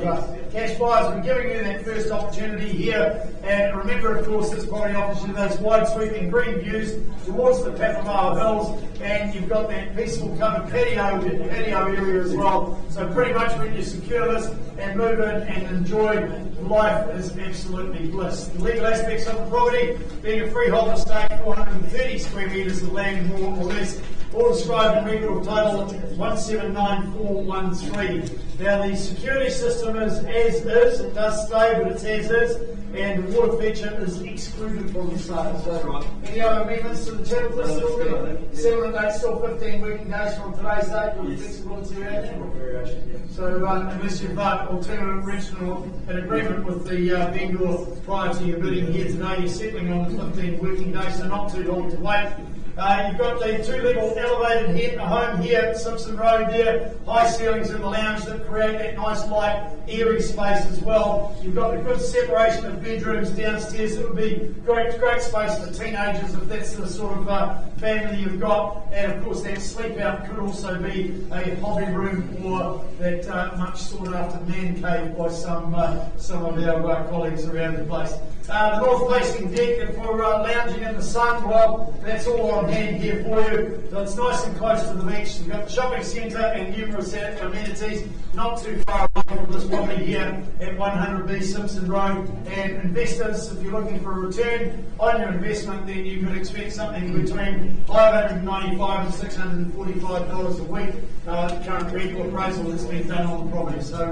cash buyers, we're giving you that first opportunity here. And remember, of course, this property offers you those wide sweeping green views towards the Papamoa Hills, and you've got that peaceful covered patio area as well. So pretty much when you secure this and move in and enjoy, life is absolutely bliss. The legal aspects of the property being a freehold estate, 430 square metres of land, more or less, all described in record title 179413. Now the security system is as is, it does stay, but it's as is, and the water feature is excluded from the sale. So, any other amendments to the channel list? Settlement date still 15 working days from today's date with flexibility action. So unless you've alternative reached an agreement with the vendor prior to your bidding here today, you're settling on the 15 working days, so not too long to wait. You've got the two-level elevated home here at Simpson Road there, high ceilings in the lounge that create that nice light, airy space as well. You've got the good separation of bedrooms downstairs. It would be great space for teenagers if that's the sort of family you've got. And of course that sleep out could also be a hobby room or that much sought after man cave by some of our colleagues around the place. The north-facing deck and for lounging in the sun, well, that's all on hand here for you. So it's nice and close to the beach. You've got the shopping centre and numerous amenities not too far away from this property here at 100B Simpson Road. And investors, if you're looking for a return on your investment, then you could expect something between $595 and $645 a week. The current rental appraisal that's been done on the property. So,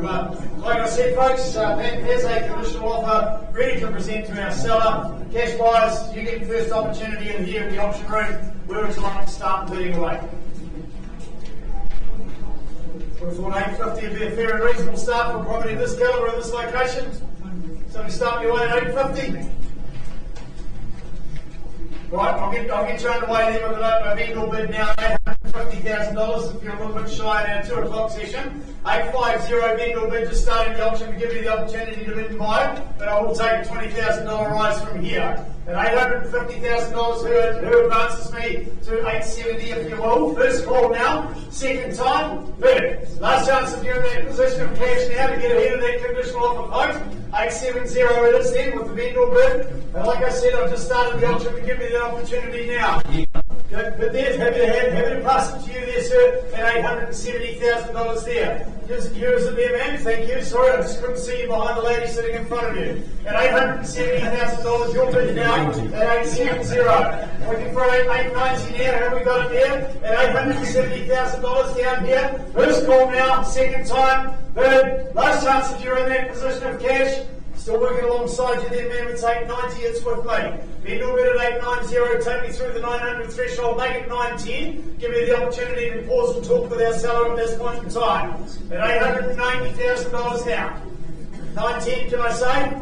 like I said, folks, Matt has a conditional offer ready to present to our seller. Cash buyers, you get the first opportunity in here at the auction room. Where would you like to start bidding away? Would have thought $850 would be a fair and reasonable start for a property of this calibre in this location. So we start your way at $850. Right, I'll get you underway then with a vendor bid now, $850,000 if you're a little bit shy at our 2 o'clock session. 850 vendor bid, just starting the auction to give you the opportunity to bid and buy, but I will take a $20,000 rise from here. At $850,000, who advances me to $870 if you will. First call now, second time, bid. Last chance if you're in that position of cash now to get ahead of that conditional offer, folks. 870 it is then with the vendor bid. And like I said, I've just started the auction to give you the opportunity now. Good, but there's happy to pass it to you there, sir, at $870,000 there. Yours are there, man. Thank you. Sorry, I just couldn't see you behind the lady sitting in front of you. At $870,000, your bid now at $870. Looking for $890 now. Have we got it there? At $870,000 down here. First call now, second time, third. Last chance if you're in that position of cash. Still working alongside you there, man. It's $890. It's with me. Vendor bid at $890. Take me through the 900 threshold. Make it $910. Give me the opportunity to pause and talk with our seller at this point in time. At $890,000 now. $910, can I say?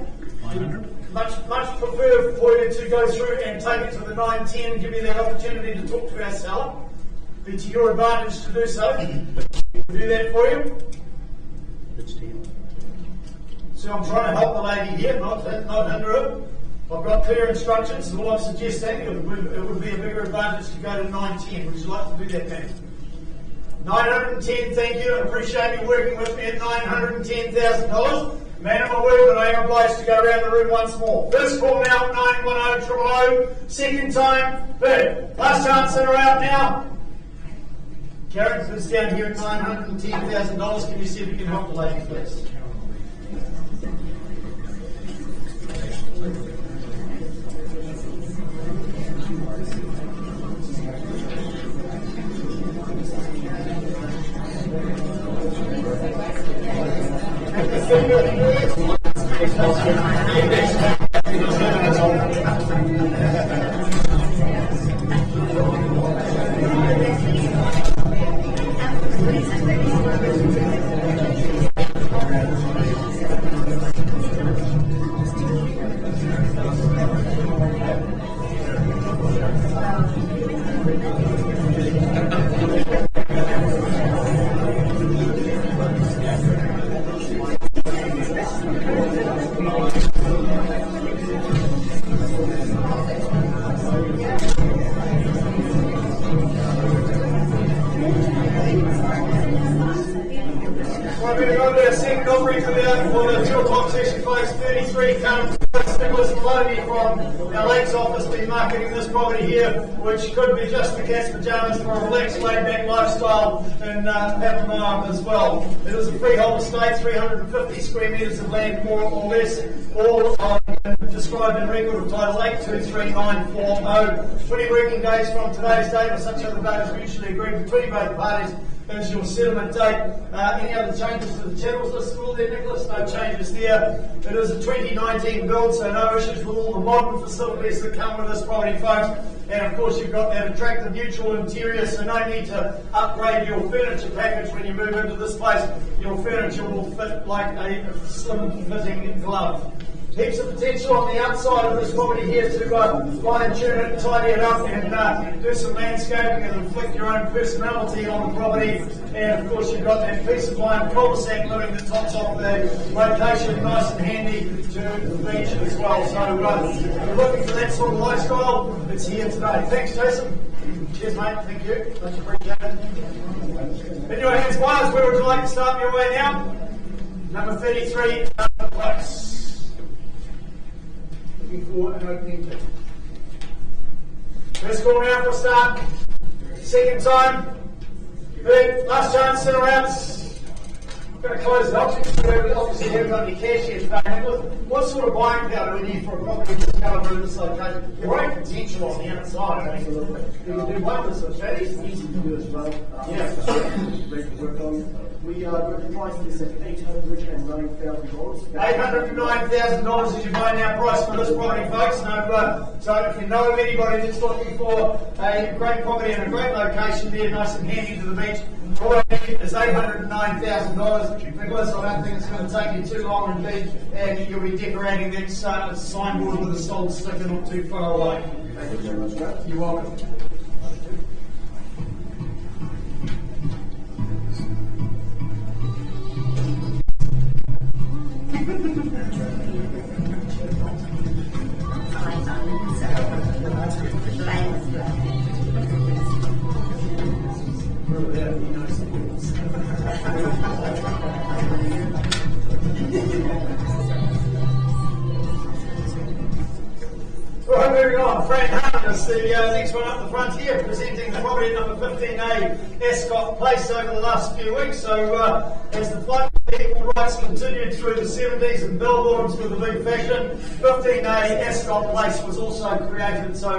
Much prefer for you to go through and take it to the $910 and give me that opportunity to talk to our seller. Be to your advantage to do so. We'll do that for you. So I'm trying to help the lady here, not hinder her. I've got clear instructions, and all I'm suggesting, it would be a bigger advantage to go to 910. Would you like to do that, man? 910, thank you. I appreciate you working with me at $910,000. Man of my word, but I am obliged to go around the room once more. First call now, 910-000. Second time, bid. Last chance in or out now. Karen, who's down here at $910,000. Can you see if you can help the lady, please? 33 current Nicholas Maloney from our Lakes office been marketing this property here, which could be just the cat's pajamas for a relaxed, laid-back lifestyle in Papamoa as well. It is a freehold estate, 350 square metres of land, more or less, all described in record of title 823940. 20 working days from today's date, or such other date as mutually agreed between both parties, is your settlement date. Any other changes to the channels listed all there, Nicholas? No changes there. It is a 2019 build, so no issues with all the modern facilities that come with this property, folks. And of course, you've got that attractive neutral interior, so no need to upgrade your furniture package when you move into this place. Your furniture will fit like a slim fitting glove. Heaps of potential on the outside of this property here to fine-tune it, tidy it up, and do some landscaping and inflict your own personality on the property. And of course, you've got that peace of mind cul-de-sac living that tops off the location, nice and handy to the beach as well. So if you're looking for that sort of lifestyle, it's here today. Thanks, Jason. Cheers, mate. Thank you. Much appreciated. In your hands, Wires, where would you like to start your way now? Number 33, place. For an opening bid. First call round for a start. Second time. Third, last chance, center rounds. I'm going to close it up. Obviously, you haven't got any cash yet. What sort of buying power do we need for a property this calibre in this location? Great potential on the outside. Absolutely. You can do wonders with that. It's easy to do as well. Yeah. Work on. We priced this at $809,000. $809,000 is your buy now price for this property, folks. So if you know of anybody that's looking for a great property in a great location there, nice and handy to the beach, all I need is $809,000. Nicholas, I don't think it's going to take you too long indeed, and you'll be decorating that signboard with a sold sticker not too far away. Thank you very much, Matt. You're welcome. Right, moving on. Frank Harman is the next one up the front here, presenting the property number 15A, Ascot Place, over the last few weeks. So, as the fight for equal rights continued through the 70s and billboards with a big fashion, 15A Ascot Place was also created. So,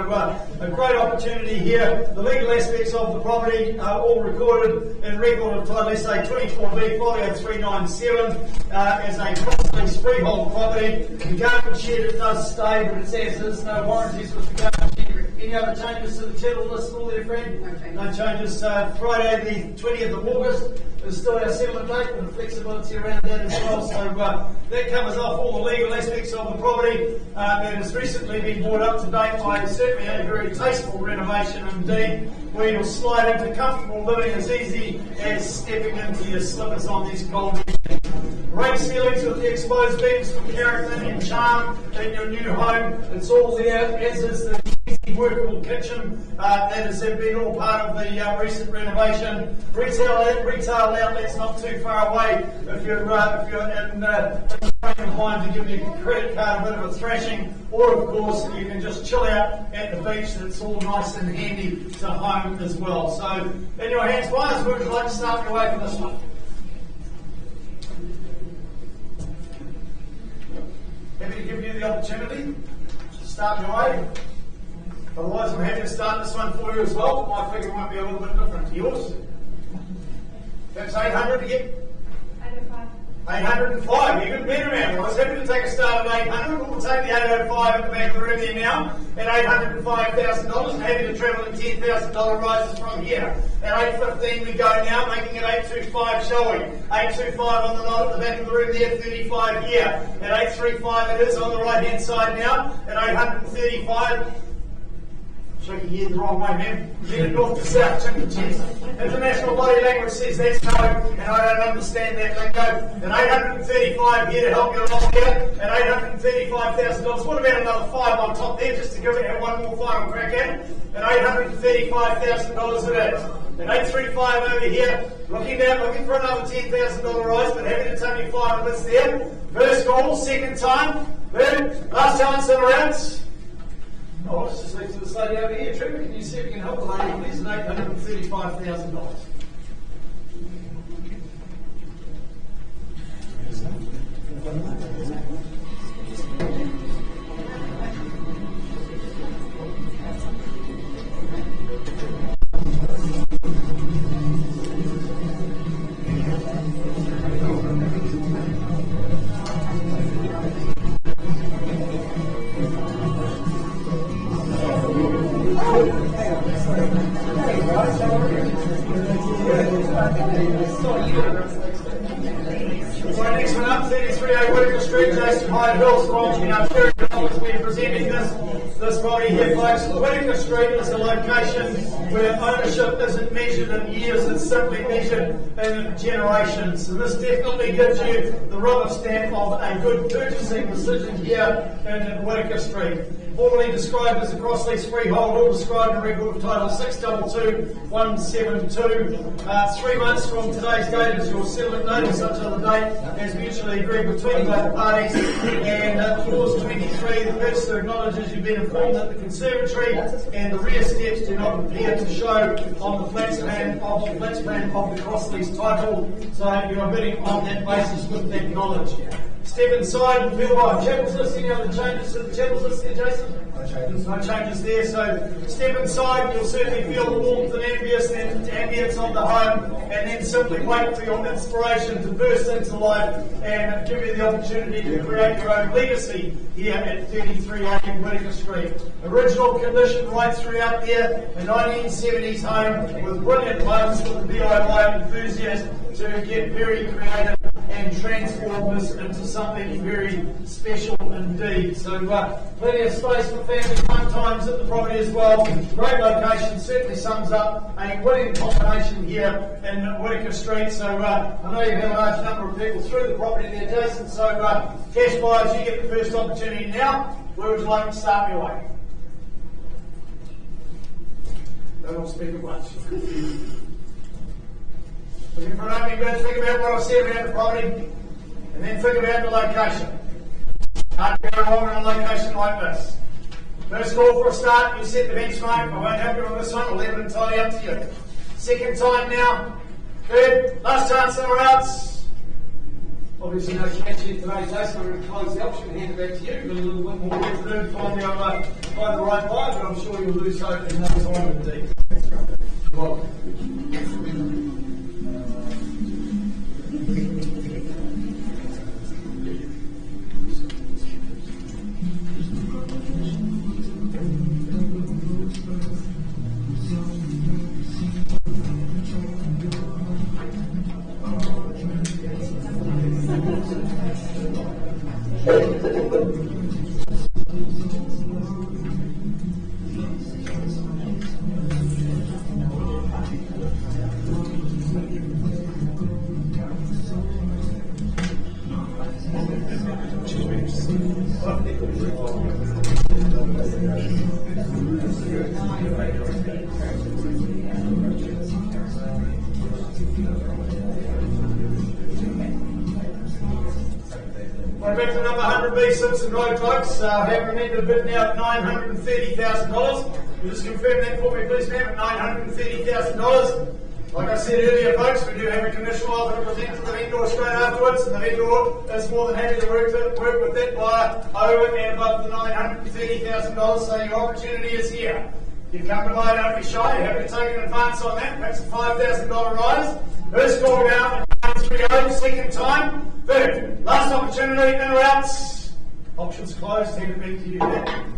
a great opportunity here. The legal aspects of the property are all recorded in record of title SA 24B folio 397 as a cross-lease freehold property. The garden shed, it does stay, but it's as is, no warranties with the garden shed. Any other changes to the channel list all there, Fred? No changes. Friday the 20th of August is still our settlement date, and the flexibility around that as well. So that covers off all the legal aspects of the property. That has recently been brought up to date by certainly a very tasteful renovation indeed, where you'll slide into comfortable living as easy as stepping into your slippers on these cold evenings. Raised ceilings with the exposed beams for character and charm in your new home. It's all there, as is the easy workable kitchen that has been all part of the recent renovation. Retail outlets not too far away if you're in the frame of mind to give your credit card a bit of a thrashing, or of course you can just chill out at the beach. That's all nice and handy to home as well. So in your hands, Wires, where would you like to start your way for this one? Happy to give you the opportunity to start your way. Otherwise, I'm happy to start this one for you as well. My figure might be a little bit different to yours. That's 800 to get? 805. 805. You can beat around. I was happy to take a start at 800, but we'll take the 805 at the back of the room there now at $805,000. I'm happy to travel in $10,000 rises from here. At 815 we go now, making it 825, shall we? 825 on the lot at the back of the room there, 35 here. At 835 it is on the right hand side now. At 835. Shaking your head the wrong way, man. Headed north to south, check the chest. International body language says that's no, and I don't understand that lingo. At 835 here to help you along here. At $835,000. What about another 5 on top there, just to give it one more final crack at it? At $835,000 it is. At 835 over here, looking down, looking for another $10,000 rise, but happy to take you 5 minutes there. First call, second time. Third, last chance in rounds. Oh, let's just leave to this lady over here. Trevor, can you see if you can help the lady, please? $835,000. Right, next one up, 33A Whitaker Street, Jason Hyde Hills, Swansea. Now, Sherry Hill is being presenting this property here, folks. Whitaker Street is a location where ownership isn't measured in years, it's simply measured in generations. And this definitely gives you the rubber stamp of a good purchasing decision here in Whitaker Street. Formerly described as a cross-lease freehold, all described in record of title 622172. 3 months from today's date is your settlement notice, such other date as mutually agreed between both parties. And clause 23, the purchaser acknowledges you've been informed that the conservatory and the rear steps do not appear to show on the flats plan of the cross-lease title, so you are bidding on that basis with that knowledge. Step inside and feel by chapels list. Any other changes to the chapels list there, Jason? No changes there. So step inside, you'll certainly feel the warmth and ambience of the home, and then simply wait for your inspiration to burst into life and give you the opportunity to create your own legacy here at 33A Whitaker Street. Original condition right throughout there, a 1970s home with brilliant homes for the DIY enthusiast to get very creative and transform this into something very special indeed. So plenty of space for family fun times at the property as well. Great location, certainly sums up a winning combination here in Whitaker Street. So I know you've had a large number of people through the property there, Jason. So cash buyers, you get the first opportunity now. Where would you like to start your way? Don't all speak at once. Looking for an opening bid, think about what I've said about the property, and then think about the location. Can't go wrong in a location like this. First call for a start, you set the benchmark. I won't help you on this one, I'll leave it entirely up to you. Second time now. Third, last chance somewhere else. Obviously no chance here today, Jason. I'm going to close the option and hand it back to you. Got a little bit more work to do to find the right buyer, but I'm sure you'll do so in no time indeed. You're welcome. Right back to number 100B Simpson Road, folks. Have remembered a bid now at $930,000. You just confirm that for me, please, ma'am, at $930,000. Like I said earlier, folks, we do have a conditional offer to present to the vendor straight afterwards, and the vendor is more than happy to work with that buyer over and above the $930,000. So your opportunity is here. You've come to buy, don't be shy. You have to take an advance on that. That's a $5,000 rise. First call down, 930, second time. Third, last opportunity, in or outs. Options closed, hand it back to you, man.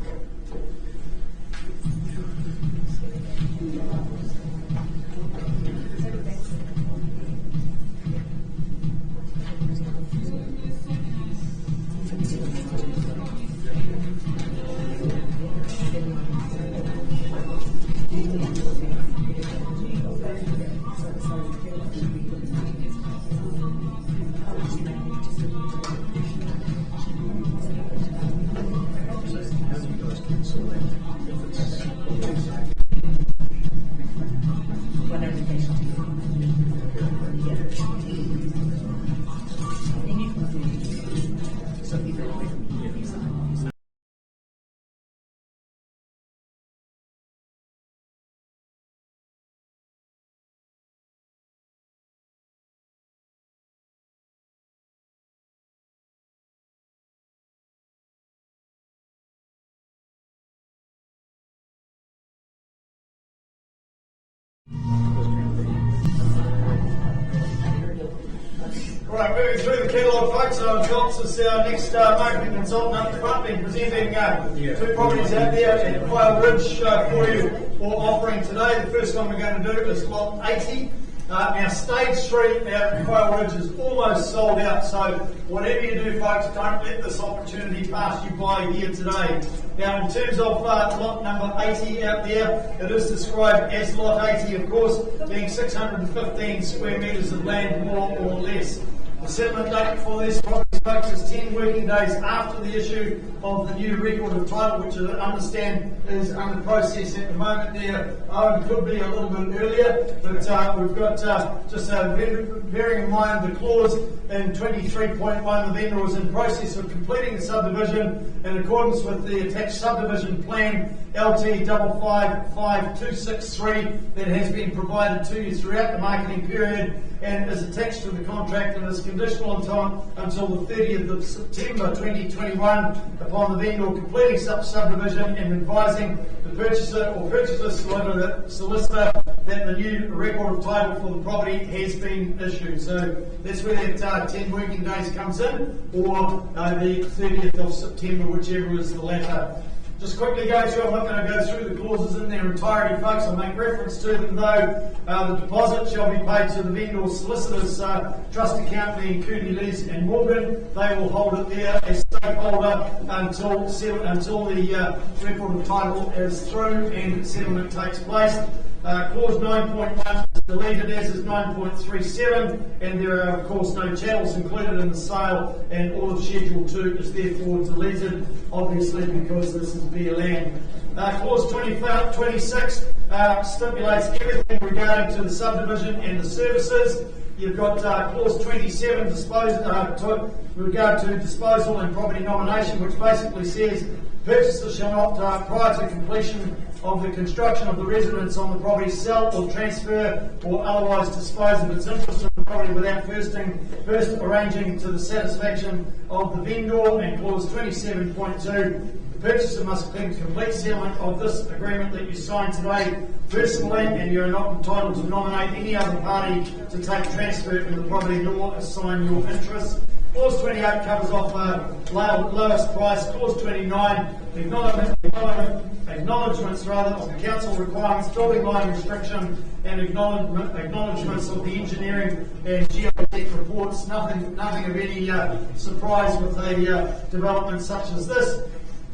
So people are away from the Right, moving through the catalogue, folks. I've got this our next marketing consultant up the front, been presenting two properties out there at Quail Ridge for you for offering today. The first one we're going to do is lot 80. Now, stage 3 out at Quail Ridge is almost sold out, so whatever you do, folks, don't let this opportunity pass you by here today. Now, in terms of lot number 80 out there, it is described as lot 80, of course, being 615 square metres of land, more or less. The settlement date for this property, folks, is 10 working days after the issue of the new record of title, which I understand is under process at the moment there. It could be a little bit earlier, but we've got just bearing in mind the clause in 23.1, the vendor was in process of completing the subdivision in accordance with the attached subdivision plan LT 555263 that has been provided to you throughout the marketing period and is attached to the contract and is conditional until the 30th of September 2021 upon the vendor completing such subdivision and advising the purchaser or purchaser solicitor that the new record of title for the property has been issued. So that's where that 10 working days comes in, or the 30th of September, whichever is the latter. Just quickly go through, I'm not going to go through the clauses in their entirety, folks. I'll make reference to them though. The deposit shall be paid to the vendor's solicitor's trust account, being Cooney, Lees and Morgan. They will hold it there as stakeholder until the record of title is through and settlement takes place. Clause 9.1 is deleted, as is 9.37, and there are of course no chattels included in the sale, and all of Schedule 2 is therefore deleted, obviously because this is bare land. Clause 26 stipulates everything regarding to the subdivision and the services. You've got clause 27 regard to disposal and property nomination, which basically says purchaser shall not, prior to completion of the construction of the residence on the property, sell or transfer or otherwise dispose of its interest in the property without first arranging to the satisfaction of the vendor. And clause 27.2, the purchaser must complete settlement of this agreement that you sign today personally, and you are not entitled to nominate any other party to take transfer in the property nor assign your interest. Clause 28 covers off lowest price. Clause 29, acknowledgements of the council requirements, building line restriction, and acknowledgements of the engineering and geotech reports. Nothing of any surprise with a development such as this.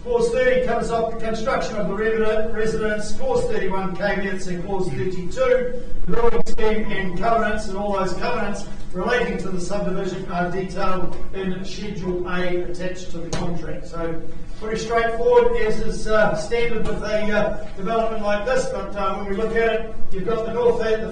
Clause 30 covers off the construction of the residence. Clause 31, caveats, and clause 32, the building scheme and covenants, and all those covenants relating to the subdivision are detailed in Schedule A attached to the contract. So pretty straightforward, as is standard with a development like this. But when we look at it, you've got the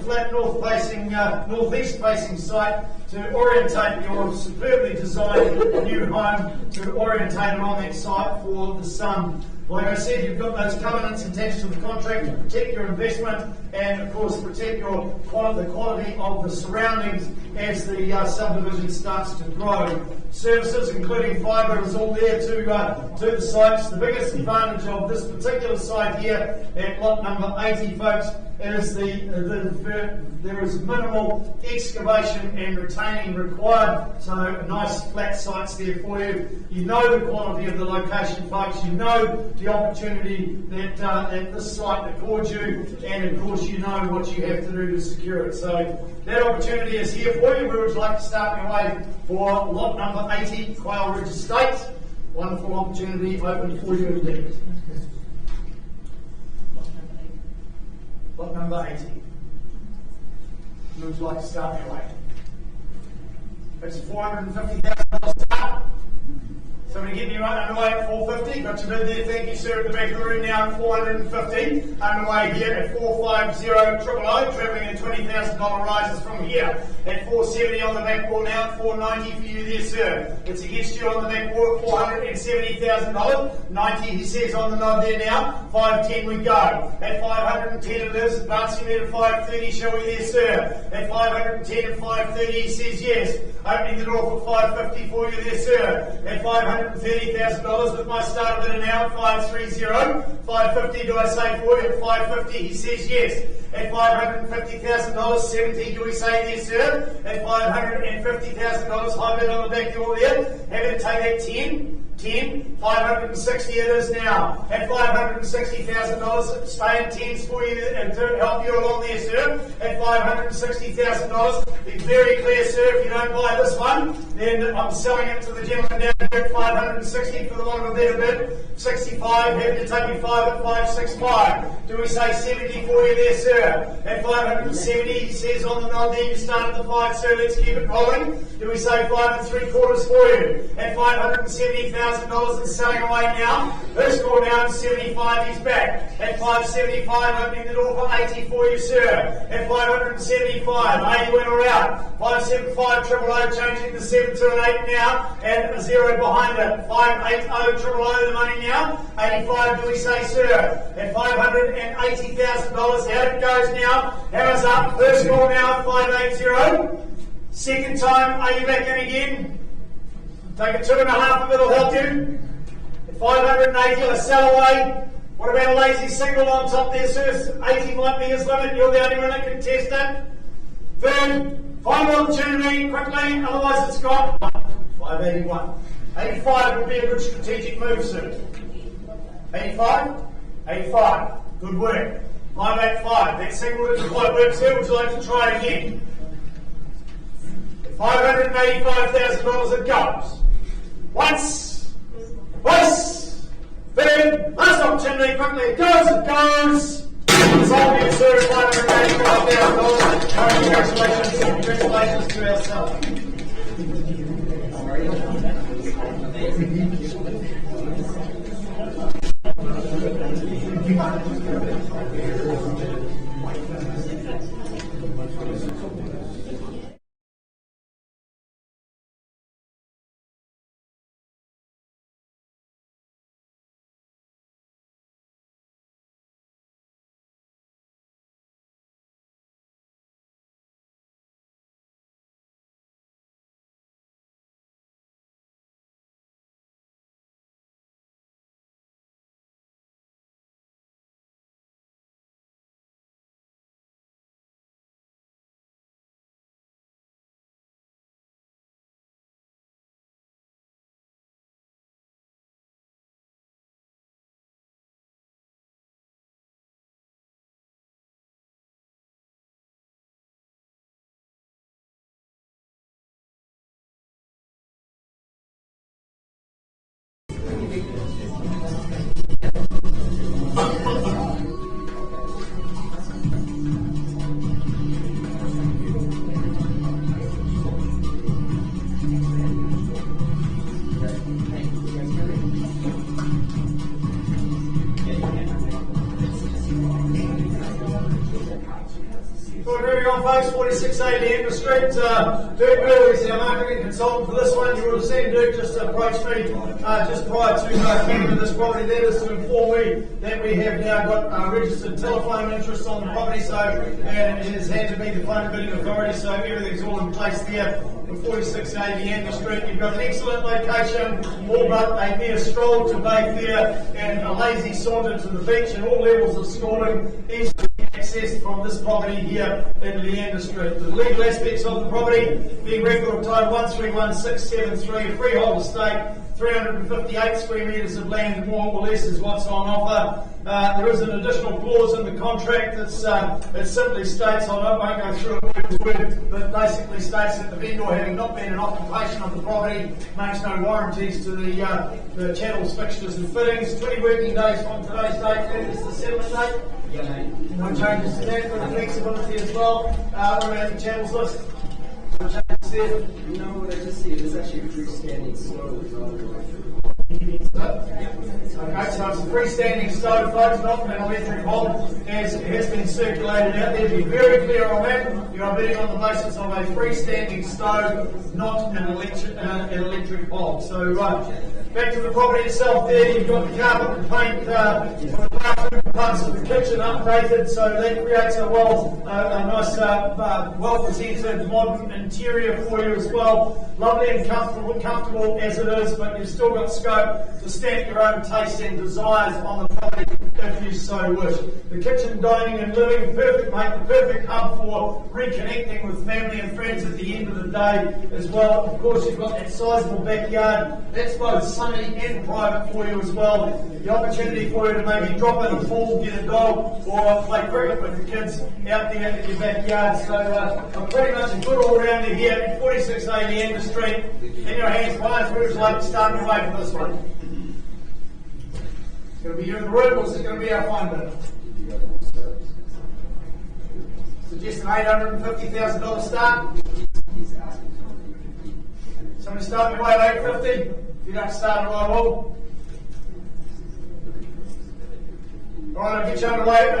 flat northeast facing site to orientate your superbly designed new home, to orientate it on that site for the sun. Like I said, you've got those covenants attached to the contract to protect your investment and, of course, protect the quality of the surroundings as the subdivision starts to grow. Services, including fibre, is all there to the sites. The biggest advantage of this particular site here at lot number 80, folks, is there is minimal excavation and retaining required, so nice flat sites there for you. You know the quality of the location, folks. You know the opportunity that this site accords you, and of course you know what you have to do to secure it. So that opportunity is here for you. We would like to start your way for lot number 80, Quail Ridge Estate. Wonderful opportunity open for you indeed. Lot number 80. We would like to start your way. It's a $450,000 start. Somebody get me right underway at 450. Got your bid there. Thank you, sir, at the back of the room now at 450. Underway here at 450 travelling at $20,000 rises from here. At 470 on the back wall now at 490 for you there, sir. It's against you on the back wall at $470,000. 90 he says on the nod there now. 510 we go. At 510 it is. Advancing there to 530 shall we there, sir. At 510 and 530 he says yes. Opening the door for 550 for you there, sir. At 500 $530,000 with my start bid now at 530. 550, do I say for you? At 550, he says yes. At $550,000, 70, do we say yes, sir? At $550,000, high bid on the back door there. Happy to take that 10. 10, 560 it is now. At $560,000, stay in tens for you and to help you along there, sir. At $560,000, be very clear, sir, if you don't buy this one, then I'm selling it to the gentleman down here at 560 for the one with better bid. 65, happy to take you 5 at 565. Do we say 70 for you there, sir? At 570, he says on the nod there, you started the fight, sir, let's keep it rolling. Do we say 5 3/4 for you? At $570,000 it's selling away now. First score now at 75, he's back. At 575, opening the door for 80 for you, sir. At 575, 80 went or out. 575, 000, changing to 7 to an 8 now, and a 0 behind it. 580, 000, the money now. 85, do we say, sir? At $580,000, how it goes now. Hammer's up. First score now at 580. Second time, are you back in again? Take a 2.5 if it'll help you. At 580, a sell away. What about a lazy single on top there, sir? 80 might be his limit. You're the only one that can test it. Third, final opportunity, quickly, otherwise it's gone. 581. 85 would be a good strategic move, sir. 85? 85. Good work. 585. That single didn't quite work, sir. Would you like to try it again? $585,000 it goes. Once, twice, third, last opportunity, quickly, it goes. It's all new, sir, $585,000. Congratulations to our seller. Folks, 4680 Edna Street. Dirk Miller is our marketing consultant for this one. You would have seen Dirk just approach me just prior to coming to this property. That is to inform me that we have now got registered telephone interest on the property, so and it has had to be the phone bidding authority, so everything's all in place there. 4680 Edna Street. You've got an excellent location, all but a mere stroll to Bayfair and a lazy saunter to the beach, and all levels of schooling easily accessed from this property here in Leander Street. The legal aspects of the property being record of title 131673, a freehold estate, 358 square metres of land, more or less is what's on offer. There is an additional clause in the contract that simply states, I won't go through it word to word, but basically states that the vendor, having not been in occupation of the property, makes no warranties to the channels, fixtures and fittings. 20 working days from today's date, that is the settlement date. No changes to that, but the flexibility as well. What about the channels list? No changes there. No, what I just see it is actually a freestanding stove. Okay, so it's a freestanding stove, folks, not an electric hob, as it has been circulated out there. Be very clear on that. You are bidding on the basis of a freestanding stove, not an electric hob. So, Back to the property itself there, you've got the carpet and paint for the bathroom, parts of the kitchen updated, so that creates a nice, well-presented modern interior for you as well. Lovely and comfortable as it is, but you've still got scope to stamp your own taste and desires on the property if you so wish. The kitchen, dining and living, perfect, mate, the perfect hub for reconnecting with family and friends at the end of the day as well. Of course, you've got that sizable backyard. That's both sunny and private for you as well. The opportunity for you to maybe drop in a pool, get a dog, or play cricket with the kids out there in your backyard. So pretty much a good all-rounder here, 4680 Andrew Street. In your hands, clients, where would you like to start away from this one? It's going to be you in the room, or is it going to be our fine bidder? Suggest an $850,000 start. Somebody start me away at $850,000. If you don't start away, I will. Alright, I'll get you underway at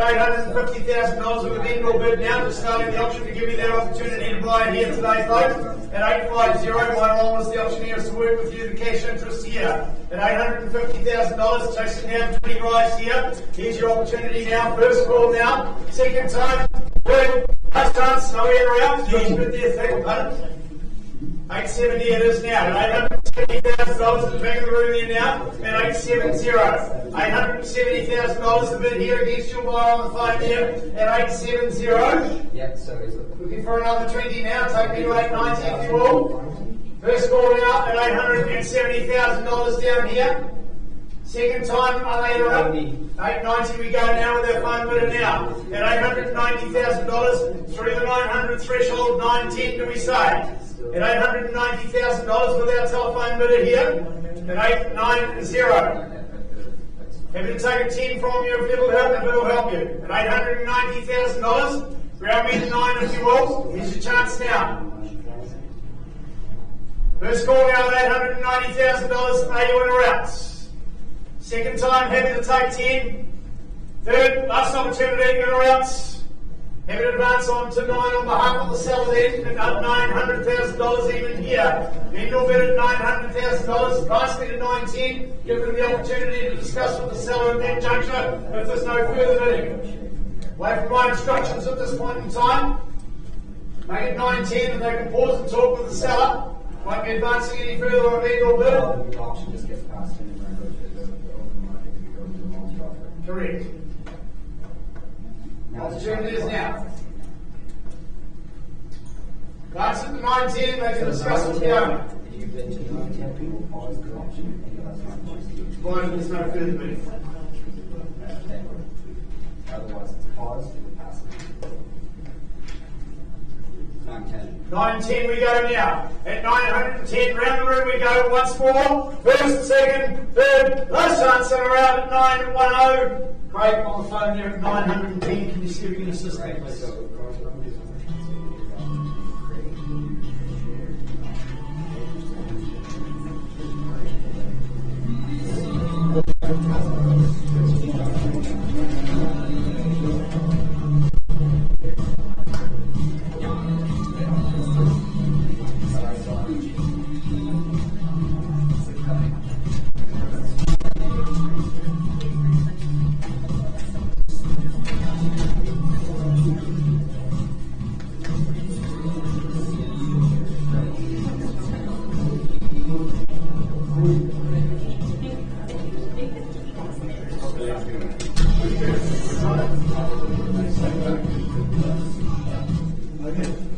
$850,000 with an end-all bid now, just starting the auction to give you that opportunity to buy it here today, folks. At $850,000, my role as the auctioneer is to work with you, the cash interest here. At $850,000, chasing down 20 rides here. Here's your opportunity now, first call now, second time, third, last chance, no air out, huge bid there, second pardon. $870 it is now, at $870,000 at the back of the room there now, at $870. $870,000 the bid here against your buyer on the phone there, at $870. Yep, sorry. Looking for another 20 now, take me to $890 if you will. First call now at $870,000 down here. Second time, $890 we go now with our phone bidder now. At $890,000, through the 900 threshold, 910 do we say? At $890,000 with our telephone bidder here, at $890. Happy to take a 10 from you if it'll help you. At $890,000, ground me to 9 if you will. Here's your chance now. First call now at $890,000, are you in or out? Second time, happy to take 10. Third, last opportunity, in or out? Happy to advance on to 9 on behalf of the seller then, at $900,000 even here. End-all bid at $900,000, nicely to 910. Give them the opportunity to discuss with the seller at that juncture if there's no further bidding. Away from my instructions at this point in time. Make it 910 and they can pause and talk with the seller. Won't be advancing any further on end-all bid. The auction just gets passed in and then goes to the open market if you go to the most offer. Correct. Opportunity is now. That's at the 910, they can discuss with the owner. If you bid to 910, people pause the auction and that's not much. Provided there's no further bidding. Otherwise, it's paused, it would pass it. 910. 910 we go now. At 910, round the room we go once more. First, second, third, last chance and around at 910. Craig on the phone there at 910. Can you see if you can assist me, please?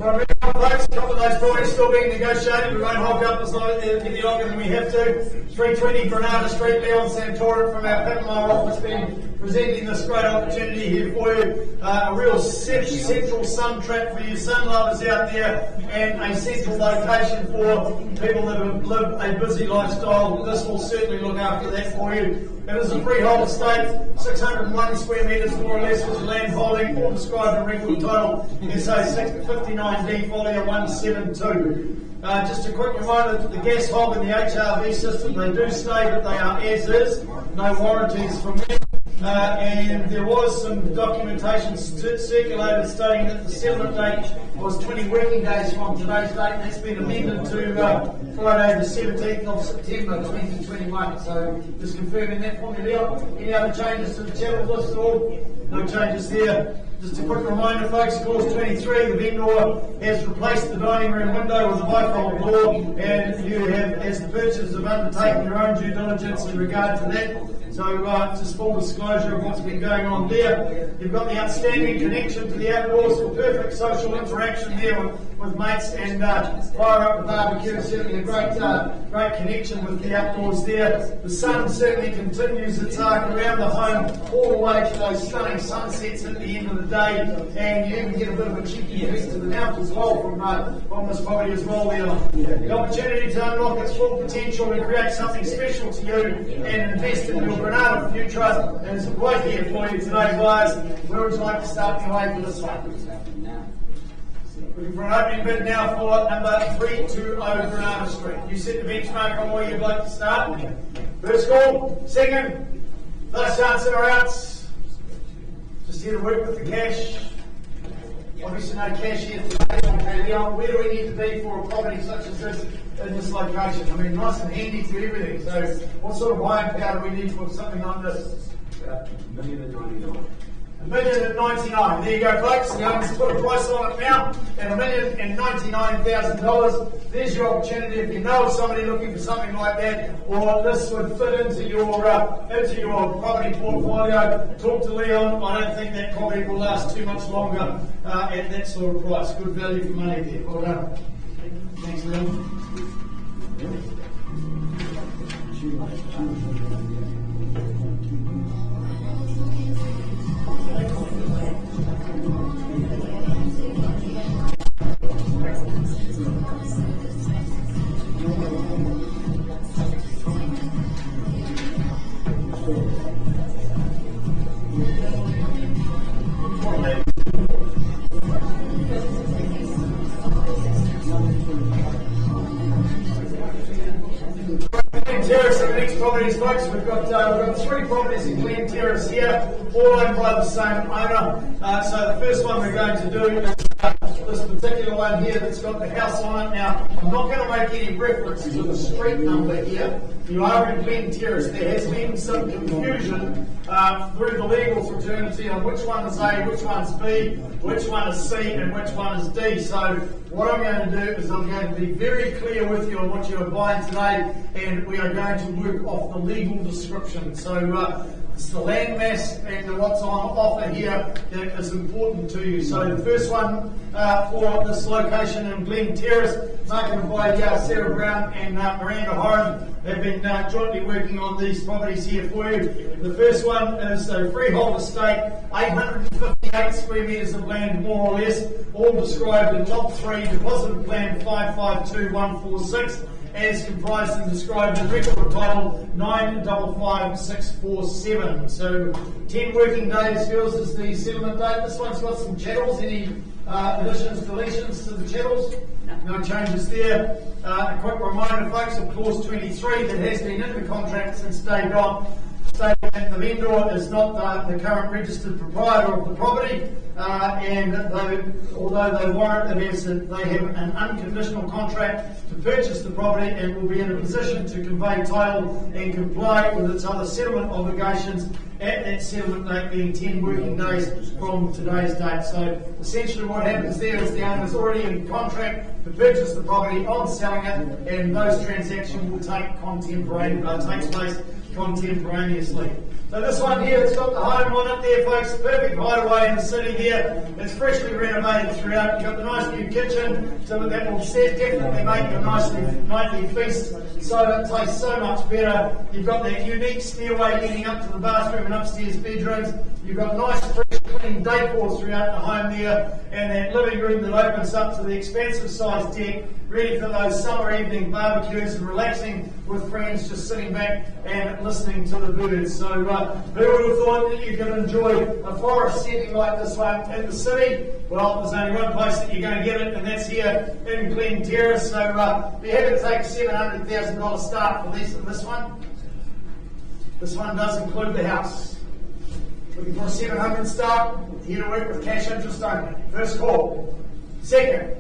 A couple of those boys still being negotiated. We won't hold up as long any longer than we have to. 320 Granada Street, Leon Santorum from our Papamoa office being presenting this great opportunity here for you. A real central sun trap for you sun lovers out there, and a central location for people that live a busy lifestyle. This will certainly look after that for you. It is a freehold estate, 601 square metres more or less was the land holding, all described in record title SA 59D folio 172. Just a quick reminder that the gas hob and the HRV system, they do say that they are as is, no warranties from them. and there was some documentation circulated stating that the settlement date was 20 working days from today's date. That's been amended to Friday the 17th of September 2021. So just confirming that for me, Leon. Any other changes to the channel list at all? No changes there. Just a quick reminder, folks, clause 23, the vendor has replaced the dining room window with a bifold door, and you have, as the purchasers, have undertaken your own due diligence in regard to that. So just full disclosure of what's been going on there. You've got the outstanding connection to the outdoors for perfect social interaction there with mates and fire up the barbecue. Certainly a great connection with the outdoors there. The sun certainly continues its arc around the home all the way to those stunning sunsets at the end of the day, and you even get a bit of a cheeky view to the mount as well from this property as well there. The opportunity to unlock its full potential and create something special to you and invest in your Granada future is right here for you today, guys. Where would you like to start your way for this one? Looking for an opening bid now for number 320 Granada Street. You set the benchmark on where you'd like to start. First call, second, last chance in or outs. Just here to work with the cash. Obviously no cash here today. Okay, Leon, where do we need to be for a property such as this in this location? I mean, nice and handy to everything. So what sort of buying power do we need for something like this? $1,099,000. $1,099,000. There you go, folks. The owner's put a price on it now, and $1,099,000. There's your opportunity if you know of somebody looking for something like that, or this would fit into your property portfolio. Talk to Leon. I don't think that property will last too much longer at that sort of price. Good value for money there. Well done. Thanks, Leon. Terrace and the next properties, folks. We've got three properties in Glen Terrace here, all owned by the same owner. So the first one we're going to do is this particular one here that's got the house on it. Now, I'm not going to make any reference to the street number here. You are in Glen Terrace. There has been some confusion through the legal fraternity on which one is A, which one's B, which one is C, and which one is D. So what I'm going to do is I'm going to be very clear with you on what you are buying today, and we are going to work off the legal description. So it's the landmass and what's on offer here that is important to you. So the first one for this location in Glen Terrace, marketed by Sarah Brown and Miranda Horan, have been jointly working on these properties here for you. The first one is a freehold estate, 858 square metres of land, more or less, all described in Lot 3, Deposit Plan 552146, as comprised and described in record title 955647. So 10 working days feels as the settlement date. This one's got some chattels. Any additions, deletions to the chattels? No changes there. A quick reminder, folks, of clause 23 that has been in the contract since day dot, stating that the vendor is not the current registered proprietor of the property, and although they warrant that they have an unconditional contract to purchase the property and will be in a position to convey title and comply with its other settlement obligations at that settlement date being 10 working days from today's date. So essentially what happens there is the owner is already in contract to purchase the property on selling it, and those transactions will takes place contemporaneously. So this one here, it's got the home on it there, folks. Perfect hideaway in the city there. It's freshly renovated throughout. You've got the nice new kitchen, so that will definitely make a nice nightly feast. So it tastes so much better. You've got that unique stairway leading up to the bathroom and upstairs bedrooms. You've got nice, fresh, clean decor throughout the home there, and that living room that opens up to the expansive sized deck, ready for those summer evening barbecues and relaxing with friends, just sitting back and listening to the birds. So who would have thought that you could enjoy a forest setting like this one in the city? Well, there's only one place that you're going to get it, and that's here in Glen Terrace. So be happy to take a $700,000 start for this one. This one does include the house. Looking for a 700 start, here to work with cash interest only. First call. Second,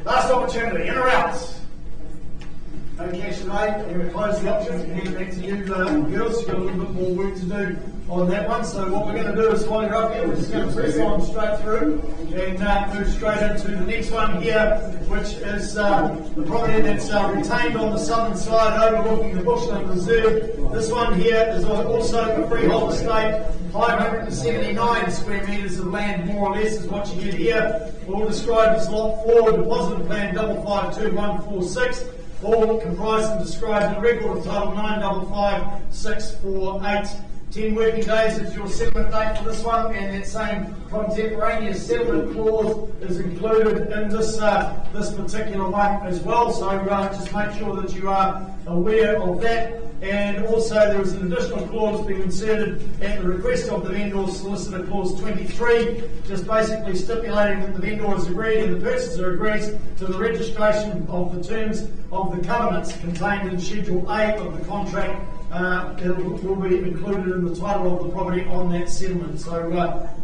last opportunity, in or out? No cash today, I'm going to close the option and hand it back to you girls. You've got a little bit more work to do on that one. So what we're going to do is while you're up here, we're just going to press on straight through and move straight into the next one here, which is the property that's retained on the southern side overlooking the Bushland Reserve. This one here is also a freehold estate. 579 square metres of land, more or less, is what you get here. All described as Lot 4, Deposit Plan 552146. All comprised and described in the record of title 955648. 10 working days is your settlement date for this one, and that same contemporaneous settlement clause is included in this particular one as well. So just make sure that you are aware of that. And also there is an additional clause being inserted at the request of the vendor solicitor, clause 23, just basically stipulating that the vendor has agreed and the purchaser agrees to the registration of the terms of the covenants contained in Schedule A of the contract. It will be included in the title of the property on that settlement. So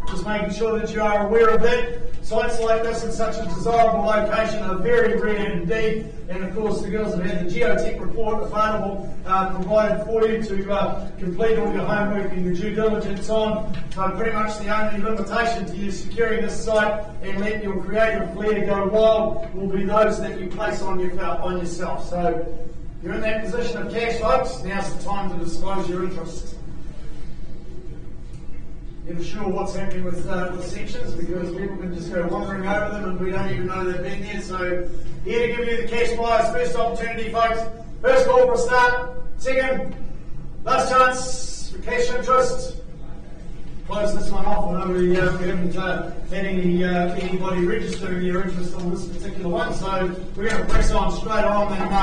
just making sure that you are aware of that. Sites like this in such a desirable location are very rare indeed. And of course the girls have had the geotech report available, provided for you to complete all your homework and your due diligence on. So pretty much the only limitation to you securing this site and let your creative flair go wild will be those that you place on yourself. So you're in that position of cash, folks. Now's the time to disclose your interest. Never sure what's happening with sections because people can just go wandering over them and we don't even know they've been there. So here to give you the cash buyer's first opportunity, folks. First call for a start. Second, last chance for cash interest. Close this one off. I know we haven't had anybody registering their interest on this particular one, so we're going to press on straight on and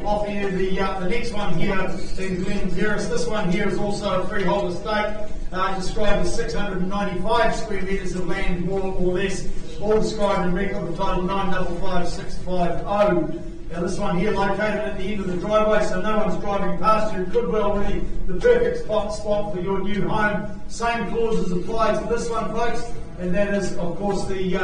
offer you the next one here in Glen Terrace. This one here is also a freehold estate, described as 695 square metres of land, more or less, all described in record of title 955650. Now this one here located at the end of the driveway, so no one's driving past you. It could well be the perfect spot for your new home. Same clauses apply to this one, folks, and that is, of course, the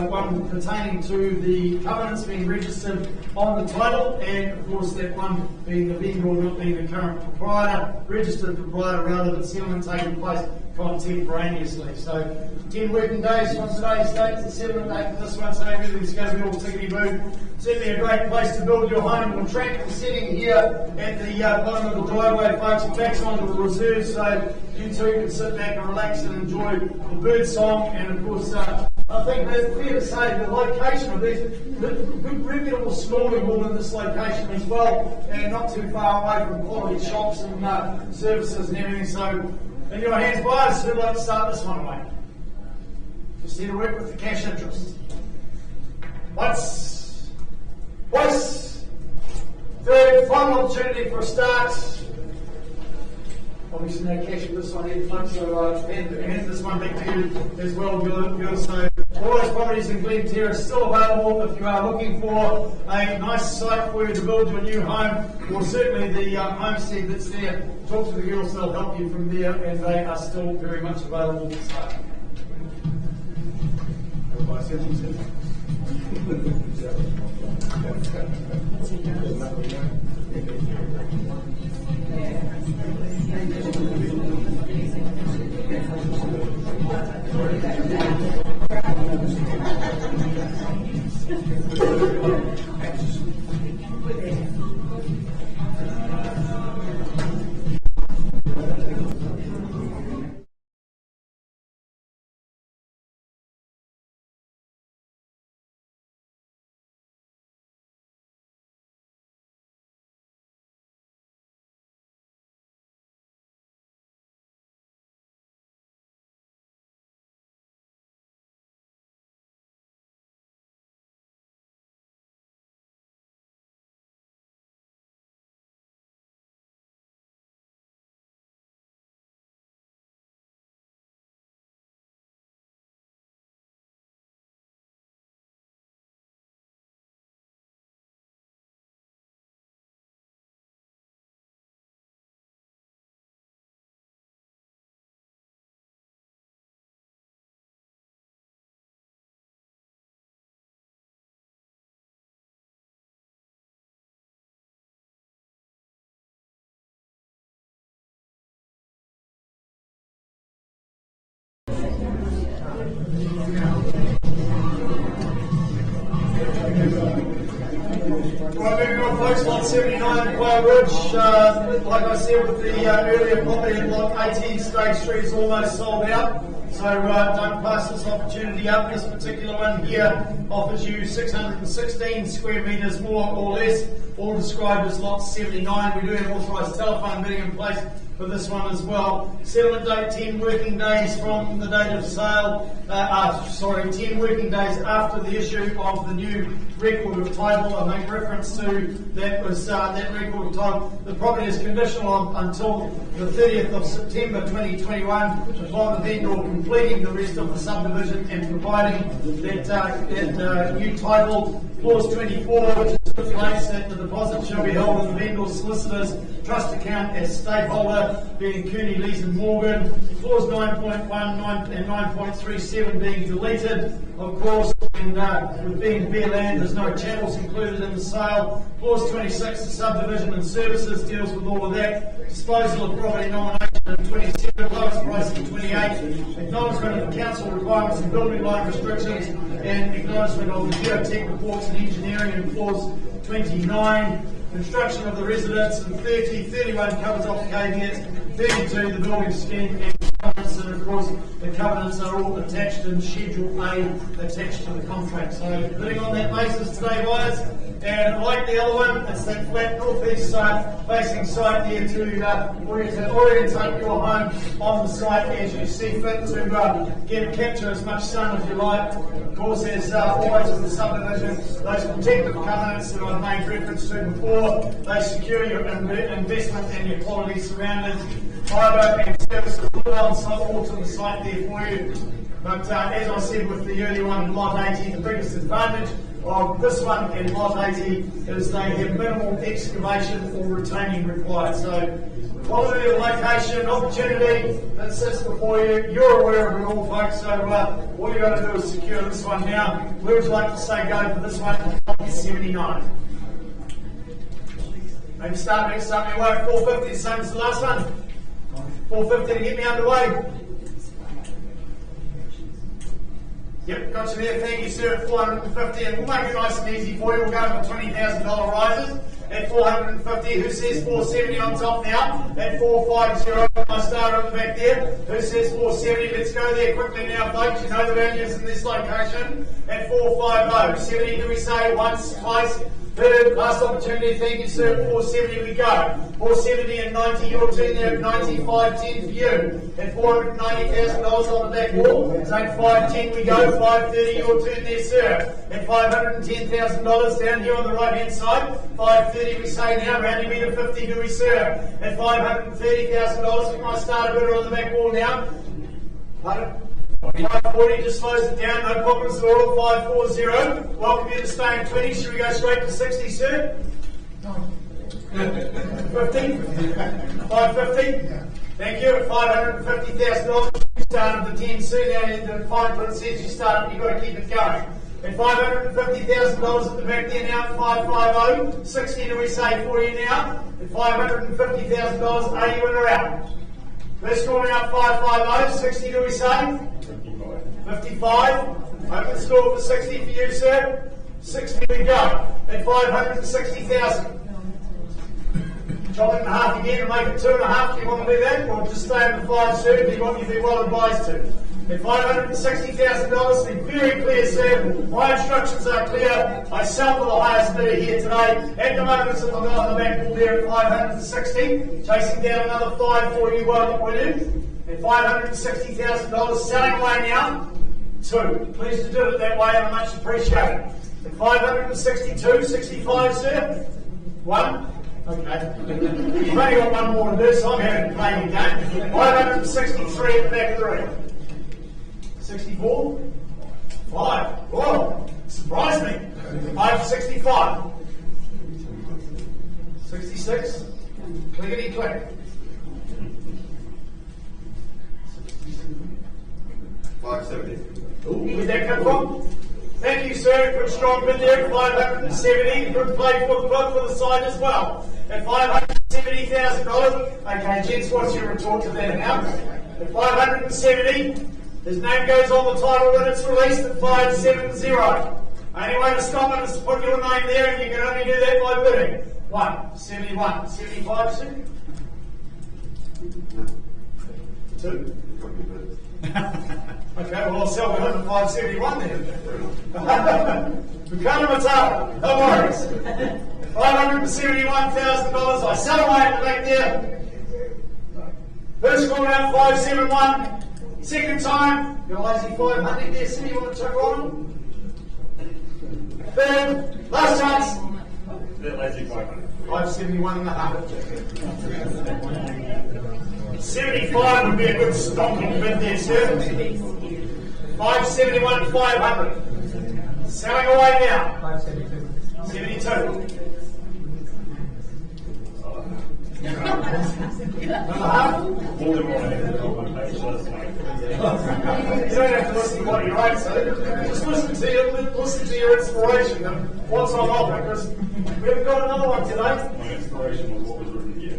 one pertaining to the covenants being registered on the title, and of course that one being the vendor, not being the current proprietor, registered proprietor, rather than settlement taking place contemporaneously. So 10 working days from today's date, the settlement date for this one, so everything's going to be all tickety-boo. Certainly a great place to build your home. We're tranquil sitting here at the bottom of the driveway, folks. It backs onto the reserve, so you too can sit back and relax and enjoy the bird song. And of course, I think it's fair to say the location of these, good reputable schooling all in this location as well, and not too far away from quality shops and services and everything. So, in your hands, buyers, who'd like to start this one away? Just here to work with the cash interest. Twice, third, final opportunity for a start. Obviously no cash for this one here, folks, so hand this one back to you as well, girls. So all those properties in Glen Terrace still available if you are looking for a nice site for you to build your new home, or certainly the homestead that's there. Talk to the girls, they'll help you from there, and they are still very much available to start. folks, lot 79 Quail Ridge, like I said with the earlier property in lot 18, stage 3 is almost sold out. So don't pass this opportunity up. This particular one here offers you 616 square metres more or less, all described as lot 79. We do have authorised telephone bidding in place for this one as well. Settlement date 10 working days from the date of sale, 10 working days after the issue of the new record of title. I make reference to that record of title. The property is conditional until the 30th of September 2021 upon the vendor completing the rest of the subdivision and providing that new title. Clause 24, which stipulates that the deposit shall be held in the vendor's solicitor's trust account as stakeholder, being Cooney, Lees and Morgan. Clause 9.1 and 9.37 being deleted, of course, and with being bare land, there's no channels included in the sale. Clause 26, the subdivision and services, deals with all of that. Disposal of property nomination in 27, lowest price in 28. Acknowledgement of the council requirements and building line restrictions, and acknowledgement of the geotech reports and engineering in clause 29. Construction of the residence in 30, 31 covers off caveats, 32 the building scheme and covenants, and of course the covenants are all attached in Schedule A attached to the contract. So bidding on that basis today, buyers, and like the other one, it's that flat northeast facing site there to orientate your home on the site as you see fit to capture as much sun as you like. Of course, as always with the subdivision, those protective covenants that I've made reference to before, they secure your investment and your quality surroundings. Fibre and services all to the site there for you. But as I said with the earlier one in lot 80, the biggest advantage of this one in lot 80 is they have minimal excavation or retaining required. So quality of location, opportunity that sits before you, you're aware of it all, folks. So all you've got to do is secure this one now. Where would you like to say go for this one? 79. Maybe start next something away at 450, same as the last one. 450 to get me underway. Yep, got you there. Thank you, sir. At 450, and we'll make it nice and easy for you. We'll go for $20,000 rises at 450. Who says 470 on top now? At 450. I started on the back there. Who says 470? Let's go there quickly now, folks. You know the values in this location. At 450. 70, do we say once, twice? Third, last opportunity, thank you, sir. 470 we go. 470 and 90, your turn there at 95.10 for you. At $490,000 on the back wall. So at 510 we go. 530, your turn there, sir. At $510,000 down here on the right hand side. 530 we say now. Rounding me to 50, do we, sir? At $530,000, can I start a bidder on the back wall now? Pardon? 540, just slows it down, no problems at all. 540. Welcome you to staying 20. Should we go straight to 60, sir? 50? 550? Thank you. At $550,000, you started the 10 soon. Now the fine print says you started, you've got to keep it going. At $550,000 at the back there now, 550. 60 do we say for you now? At $550,000, are you in or out? First calling up 550. 60 do we say? 55. Open store for 60 for you, sir. 60 we go. At 560,000. Chop it in half again and make it 2.5. Do you want to do that? Or just stay at the 5, sir? Do you want me to be well advised to? At $560,000, be very clear, sir. My instructions are clear. I sell for the highest bidder here today. At the moment, it's on the back wall there at 560. Chasing down another 5 for you, well, will you? At $560,000, selling away now. 2. Pleased to do it that way, and I much appreciate it. At 562, 65, sir. 1. Okay. You've only got one more to do, so I'm having to play your game. 563 at the back of the ring. 64? 5. Whoa, surprised me. 565. 66. Clickety click. 570. Where'd that come from? Thank you, sir. Good strong bid there at 570. Good play for the club for the side as well. At $570,000. Okay, gents, what's your retort to that now? At 570. His name goes on the title when it's released at 570. Only way to stop it is to put your name there, and you can only do that by bidding. 1, 71, 75, Sue? 2. Okay, well, I'll sell him at 571 then. Bukana Matara, no worries. $571,000. I sell away at the back there. First call out 571. Second time, got a lazy 500 there, Cindy, you want to turn on? Third, last chance. Lazy 500. 571 and a half. 75 would be a good stonking bid there, sir. 571, 500. Selling away now. 72. You don't have to listen to what he writes, so just listen to your inspiration and what's on offer, because we haven't got another one today. My inspiration was what was written here.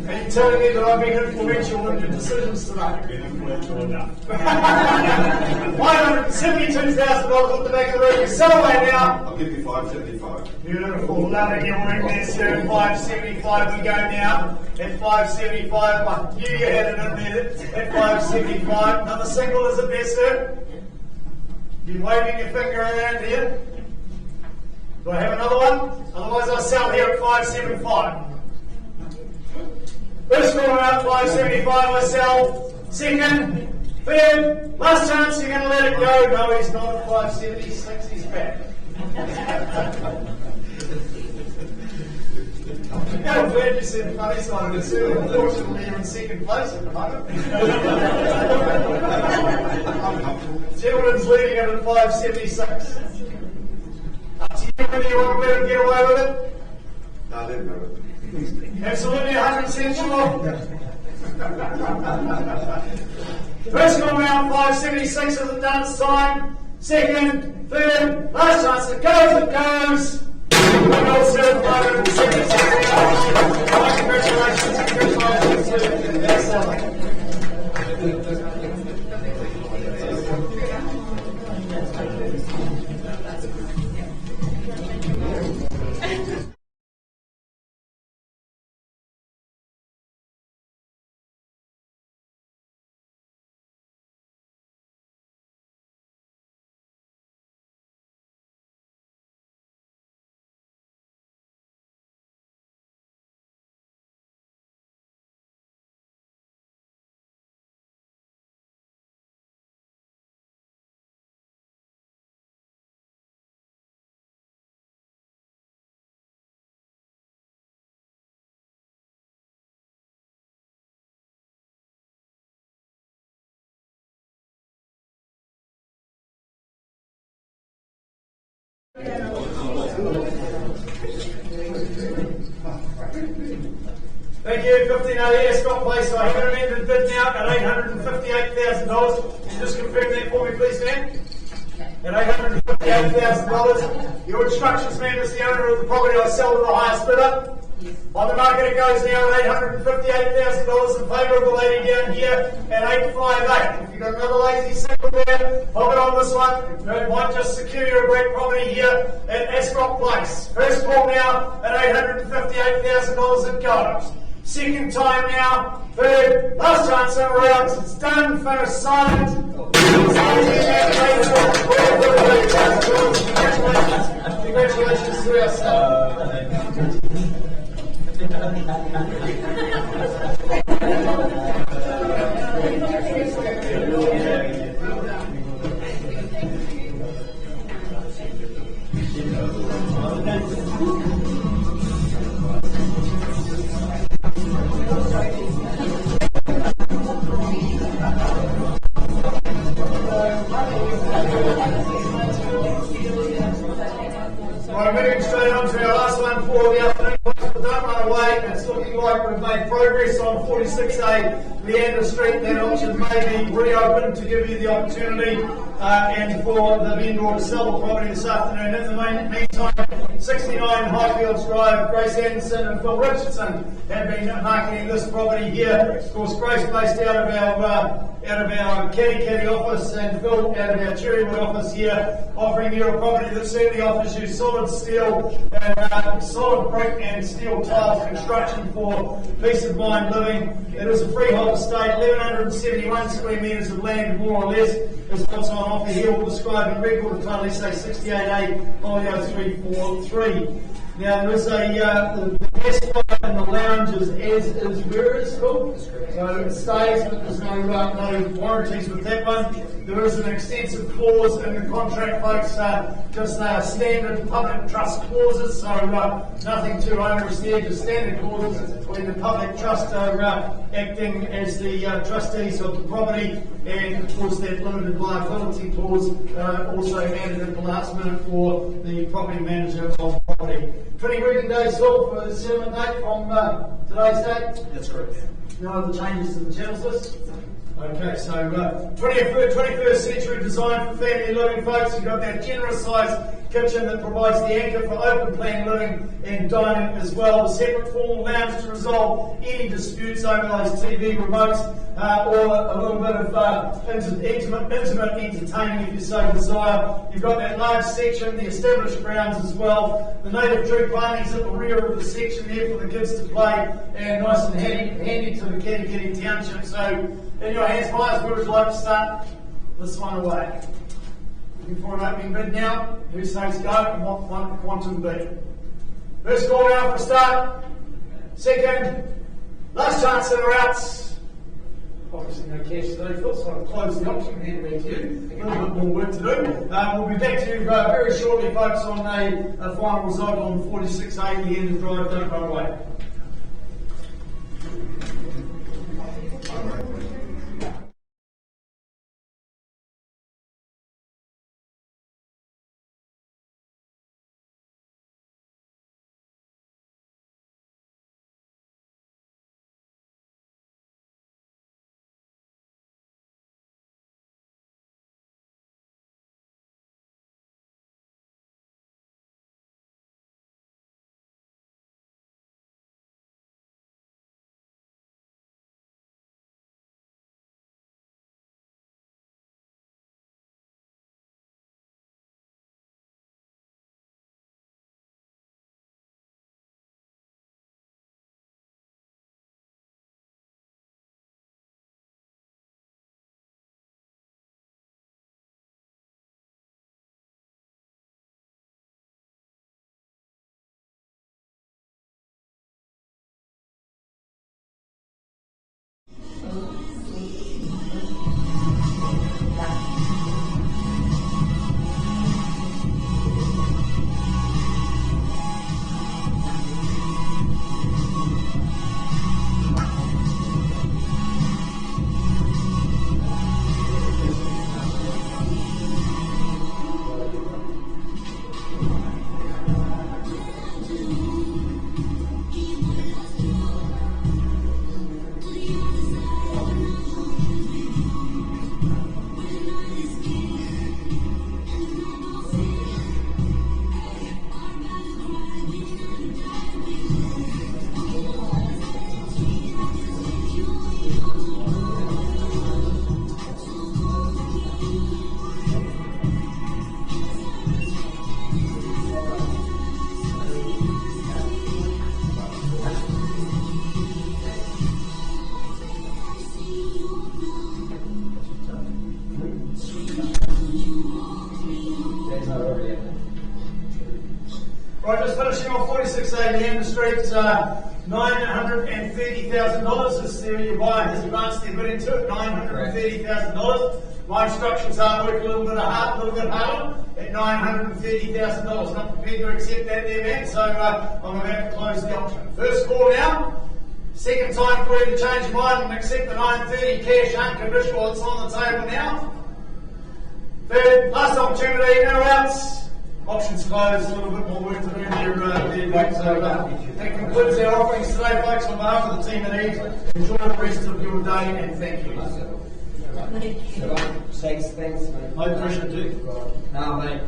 And you're telling me that I've been influential in your decisions today. Been influential enough. $572,000 off the back of the room. You sell away now. I'll give you 575. Beautiful. Loving your work there, sir. 575 we go now. At 575, I knew you had it in there. At 575. Another single is it there, sir? You waving your finger around here? Do I have another one? Otherwise I'll sell here at 575. First call out 575, I sell. Second, third, last chance, you're going to let it go. No, he's not at 576, he's back. I'm glad you said the funny side of this. Unfortunately, you're in second place at the moment. Gentleman's leading it at 576. Up to you whether you want to let him get away with it. No, let him have it. Absolutely 100% sure. First call round 576 is it done this time. Second, third, last chance. It goes, it goes. Well served, 576. Congratulations, congratulations to that seller. Thank you, 1508 Scott Place. I have an amended bid now at $858,000. Can you just confirm that for me, please, Dan? At $858,000. Your instructions, man, as the owner of the property, I sell to the highest bidder. On the market, it goes now at $858,000 in favour of the lady down here at $858. If you've got another lazy single there, pop it on this one. It might just secure you a great property here at Ascot Place. First call now at $858,000 it goes. Second time now. Third, last chance in rounds. It's done, finished, signed. Congratulations to our staff. Right, moving straight on to our last one for the afternoon. Don't run away. It's looking like we've made progress on 46A Leander Street. That option may be reopened to give you the opportunity and for the vendor to sell the property this afternoon. In the meantime, 69 Highfields Drive, Grace Anderson and Phil Richardson have been marketing this property here. Of course, Grace based out of our Katikati office and Phil out of our Cherrywood office here, offering you a property that certainly offers you solid steel and solid brick and steel tile construction for peace of mind living. It is a freehold estate, 1,171 square metres of land, more or less, is what's on offer here. We'll describe in record title say 68A, folio 343. Now there is the guest bar and the lounge is as is where it is called. So it stays, but there's no warranties with that one. There is an extensive clause in the contract, folks, just standard public trust clauses, so nothing too onerous there, just standard clauses when the public trust are acting as the trustees of the property, and of course that limited liability clause also added at the last minute for the property manager of the property. 20 working days for the settlement date from today's date? That's correct. No other changes to the channels list? Okay, so 21st century design for family living, folks. You've got that generous sized kitchen that provides the anchor for open plan living and dining as well. A separate formal lounge to resolve any disputes over those TV remotes or a little bit of intimate entertaining if you so desire. You've got that large section, the established grounds as well. The native tree plantings at the rear of the section there for the kids to play, and nice and handy to the Katikati township. So in your hands, buyers, where would you like to start this one away? Looking for an opening bid now. Who says go and what might the quantum be? First call now for a start. Second, last chance in or outs. Obviously no cash today, Phil, so I'll close the auction and hand it back to you. A little bit more work to do. We'll be back to you very shortly, folks, on a final result on 46A, the end of drive. Don't go away. Right, just finishing off 46A Leander Street, $930,000. This area your buyer has advanced their bid into it, $930,000. My instructions are work a little bit harder at $930,000. Not prepared to accept that there, man, so I'm about to close the auction. First call now. Second time for you to change your mind and accept the $930 cash unconditional. It's on the table now. Third, last opportunity, no outs. Options closed, a little bit more work to do there, so that concludes our offerings today, folks. On behalf of the team at EVES, enjoy the rest of your day and thank you. Thanks, mate. My pleasure, too. No, mate.